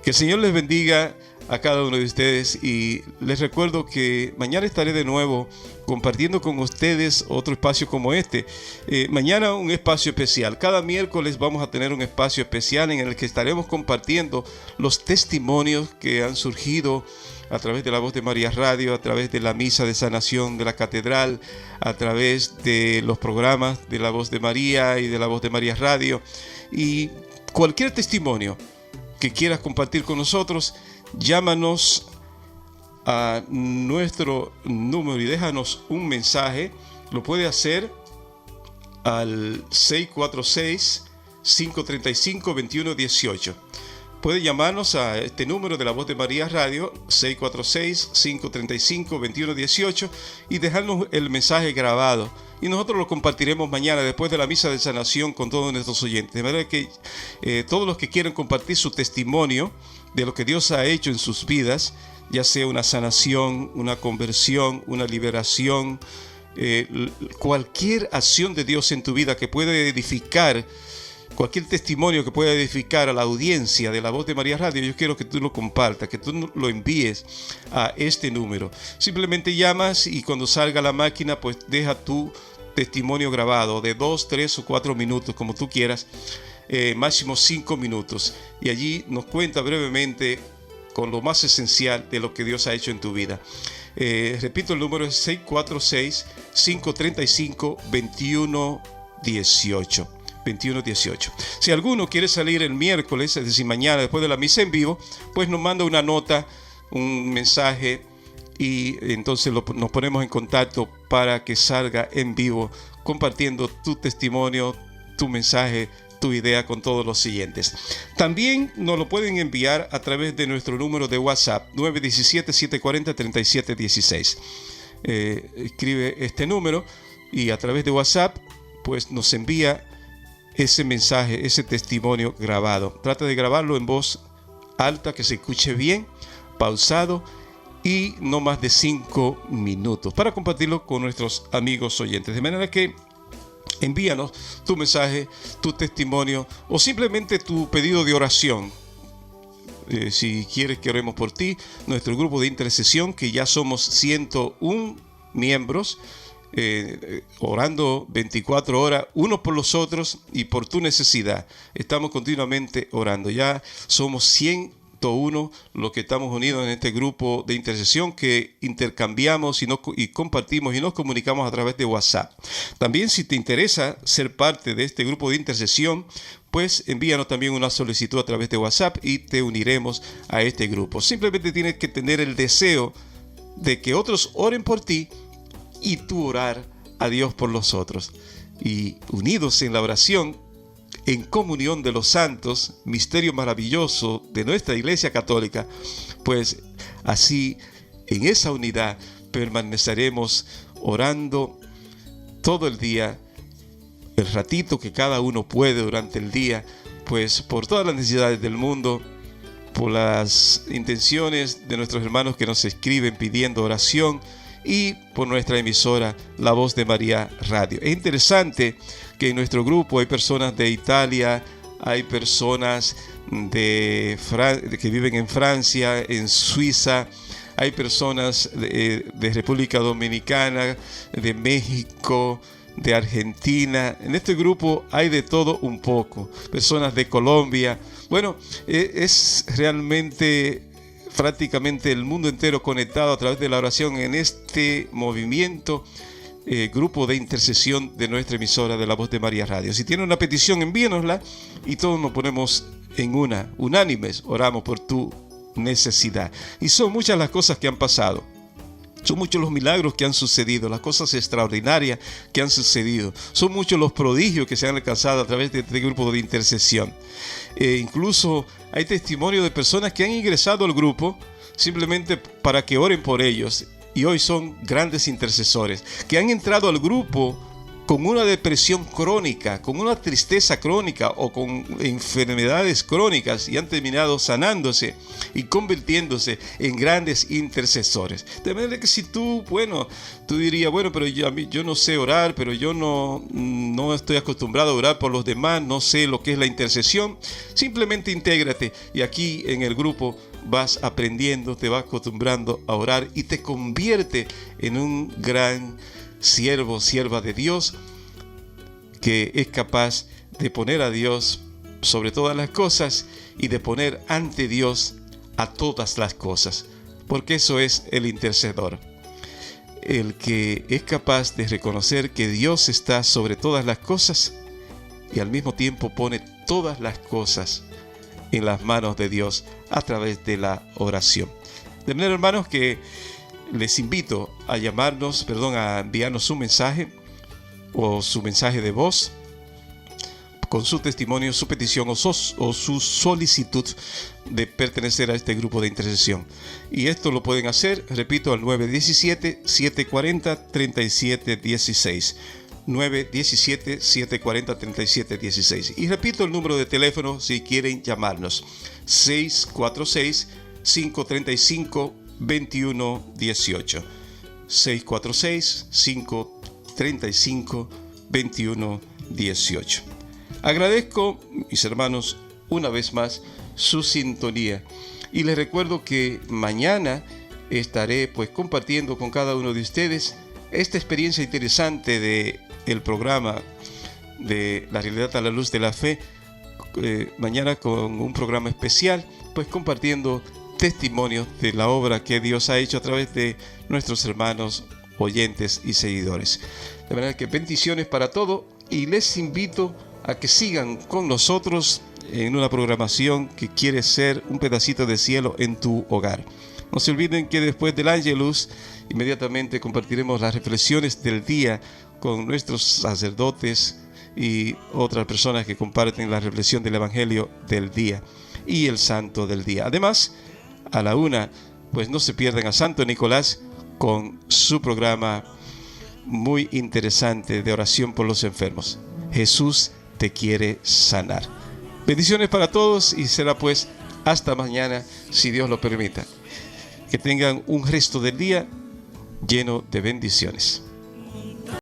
Que el Señor les bendiga a cada uno de ustedes, y les recuerdo que mañana estaré de nuevo compartiendo con ustedes otro espacio como este. Mañana un espacio especial. Cada miércoles vamos a tener un espacio especial en el que estaremos compartiendo los testimonios que han surgido a través de La Voz de María Radio, a través de la misa de sanación de la catedral, a través de los programas de La Voz de María y de La Voz de María Radio. Y cualquier testimonio que quieras compartir con nosotros, llámanos a nuestro número y déjanos un mensaje. Lo puede hacer al 646-535-2118. Puede llamarnos a este número de La Voz de María Radio, 646-535-2118, y dejarnos el mensaje grabado. Y nosotros lo compartiremos mañana después de la misa de sanación con todos nuestros oyentes. De manera que todos los que quieran compartir su testimonio de lo que Dios ha hecho en sus vidas, ya sea una sanación, una conversión, una liberación, cualquier acción de Dios en tu vida que pueda edificar, cualquier testimonio que pueda edificar a la audiencia de La Voz de María Radio, yo quiero que tú lo compartas, que tú lo envíes a este número. Simplemente llamas y cuando salga la máquina, pues deja tu testimonio grabado de 2, 3 o 4 minutos, como tú quieras, máximo 5 minutos. Y allí nos cuenta brevemente con lo más esencial de lo que Dios ha hecho en tu vida. Repito, el número es 646-535-2118. 2118. Si alguno quiere salir el miércoles, es decir, mañana después de la misa en vivo, pues nos manda una nota, un mensaje, y entonces nos ponemos en contacto para que salga en vivo compartiendo tu testimonio, tu mensaje, tu idea con todos los siguientes. También nos lo pueden enviar a través de nuestro número de WhatsApp 917-740-3716. Escribe este número y a través de WhatsApp pues nos envía ese mensaje, ese testimonio grabado. Trata de grabarlo en voz alta, que se escuche bien, pausado y no más de 5 minutos para compartirlo con nuestros amigos oyentes. De manera que envíanos tu mensaje, tu testimonio o simplemente tu pedido de oración. Si quieres que oremos por ti, nuestro grupo de intercesión, que ya somos 101 miembros, orando 24 horas, unos por los otros y por tu necesidad. Estamos continuamente orando. Ya somos 101 los que estamos unidos en este grupo de intercesión, que intercambiamos y compartimos y nos comunicamos a través de WhatsApp. También, si te interesa ser parte de este grupo de intercesión, pues envíanos también una solicitud a través de WhatsApp y te uniremos a este grupo. Simplemente tienes que tener el deseo de que otros oren por ti y tú orar a Dios por los otros. Y unidos en la oración, en comunión de los santos, misterio maravilloso de nuestra Iglesia Católica, pues así en esa unidad permaneceremos orando todo el día, el ratito que cada uno puede durante el día, pues por todas las necesidades del mundo, por las intenciones de nuestros hermanos que nos escriben pidiendo oración, y por nuestra emisora La Voz de María Radio. Es interesante que en nuestro grupo hay personas de Italia, hay personas que viven en Francia, en Suiza, hay personas de República Dominicana, de México, de Argentina. En este grupo hay de todo un poco, personas de Colombia. Bueno, es realmente prácticamente el mundo entero conectado a través de la oración en este movimiento, grupo de intercesión de nuestra emisora de La Voz de María Radio. Si tiene una petición, envíenosla y todos nos ponemos en unánimes, oramos por tu necesidad. Y son muchas las cosas que han pasado Son muchos los milagros que han sucedido, las cosas extraordinarias que han sucedido. Son muchos los prodigios que se han alcanzado a través de este grupo de intercesión. Incluso hay testimonio de personas que han ingresado al grupo simplemente para que oren por ellos. Y hoy son grandes intercesores, que han entrado al grupo con una depresión crónica, con una tristeza crónica o con enfermedades crónicas y han terminado sanándose y convirtiéndose en grandes intercesores. De manera que si tú dirías, pero yo no sé orar, pero yo no estoy acostumbrado a orar por los demás, no sé lo que es la intercesión, simplemente intégrate y aquí en el grupo vas aprendiendo, te vas acostumbrando a orar y te convierte en un gran siervo, sierva de Dios, que es capaz de poner a Dios sobre todas las cosas y de poner ante Dios a todas las cosas, porque eso es el intercedor, el que es capaz de reconocer que Dios está sobre todas las cosas y al mismo tiempo pone todas las cosas en las manos de Dios a través de la oración. De manera, hermanos, que les invito a a enviarnos un mensaje o su mensaje de voz con su testimonio, su petición o su solicitud de pertenecer a este grupo de intercesión. Y esto lo pueden hacer, repito, al 917-740-3716. 917-740-3716. Y repito el número de teléfono si quieren llamarnos: 646-535-2118. 646-535-2118. Agradezco, mis hermanos, una vez más su sintonía y les recuerdo que mañana estaré compartiendo con cada uno de ustedes esta experiencia interesante del programa de La Realidad a la Luz de la Fe, mañana con un programa especial, compartiendo testimonios de la obra que Dios ha hecho a través de nuestros hermanos oyentes y seguidores. De manera que bendiciones para todos y les invito a que sigan con nosotros en una programación que quiere ser un pedacito de cielo en tu hogar. No se olviden que después del Ángelus inmediatamente compartiremos las reflexiones del día con nuestros sacerdotes y otras personas que comparten la reflexión del Evangelio del día y el Santo del día. Además, a la 1, no se pierdan a Santo Nicolás con su programa muy interesante de oración por los enfermos. Jesús te quiere sanar. Bendiciones para todos y será hasta mañana, si Dios lo permita. Que tengan un resto del día lleno de bendiciones.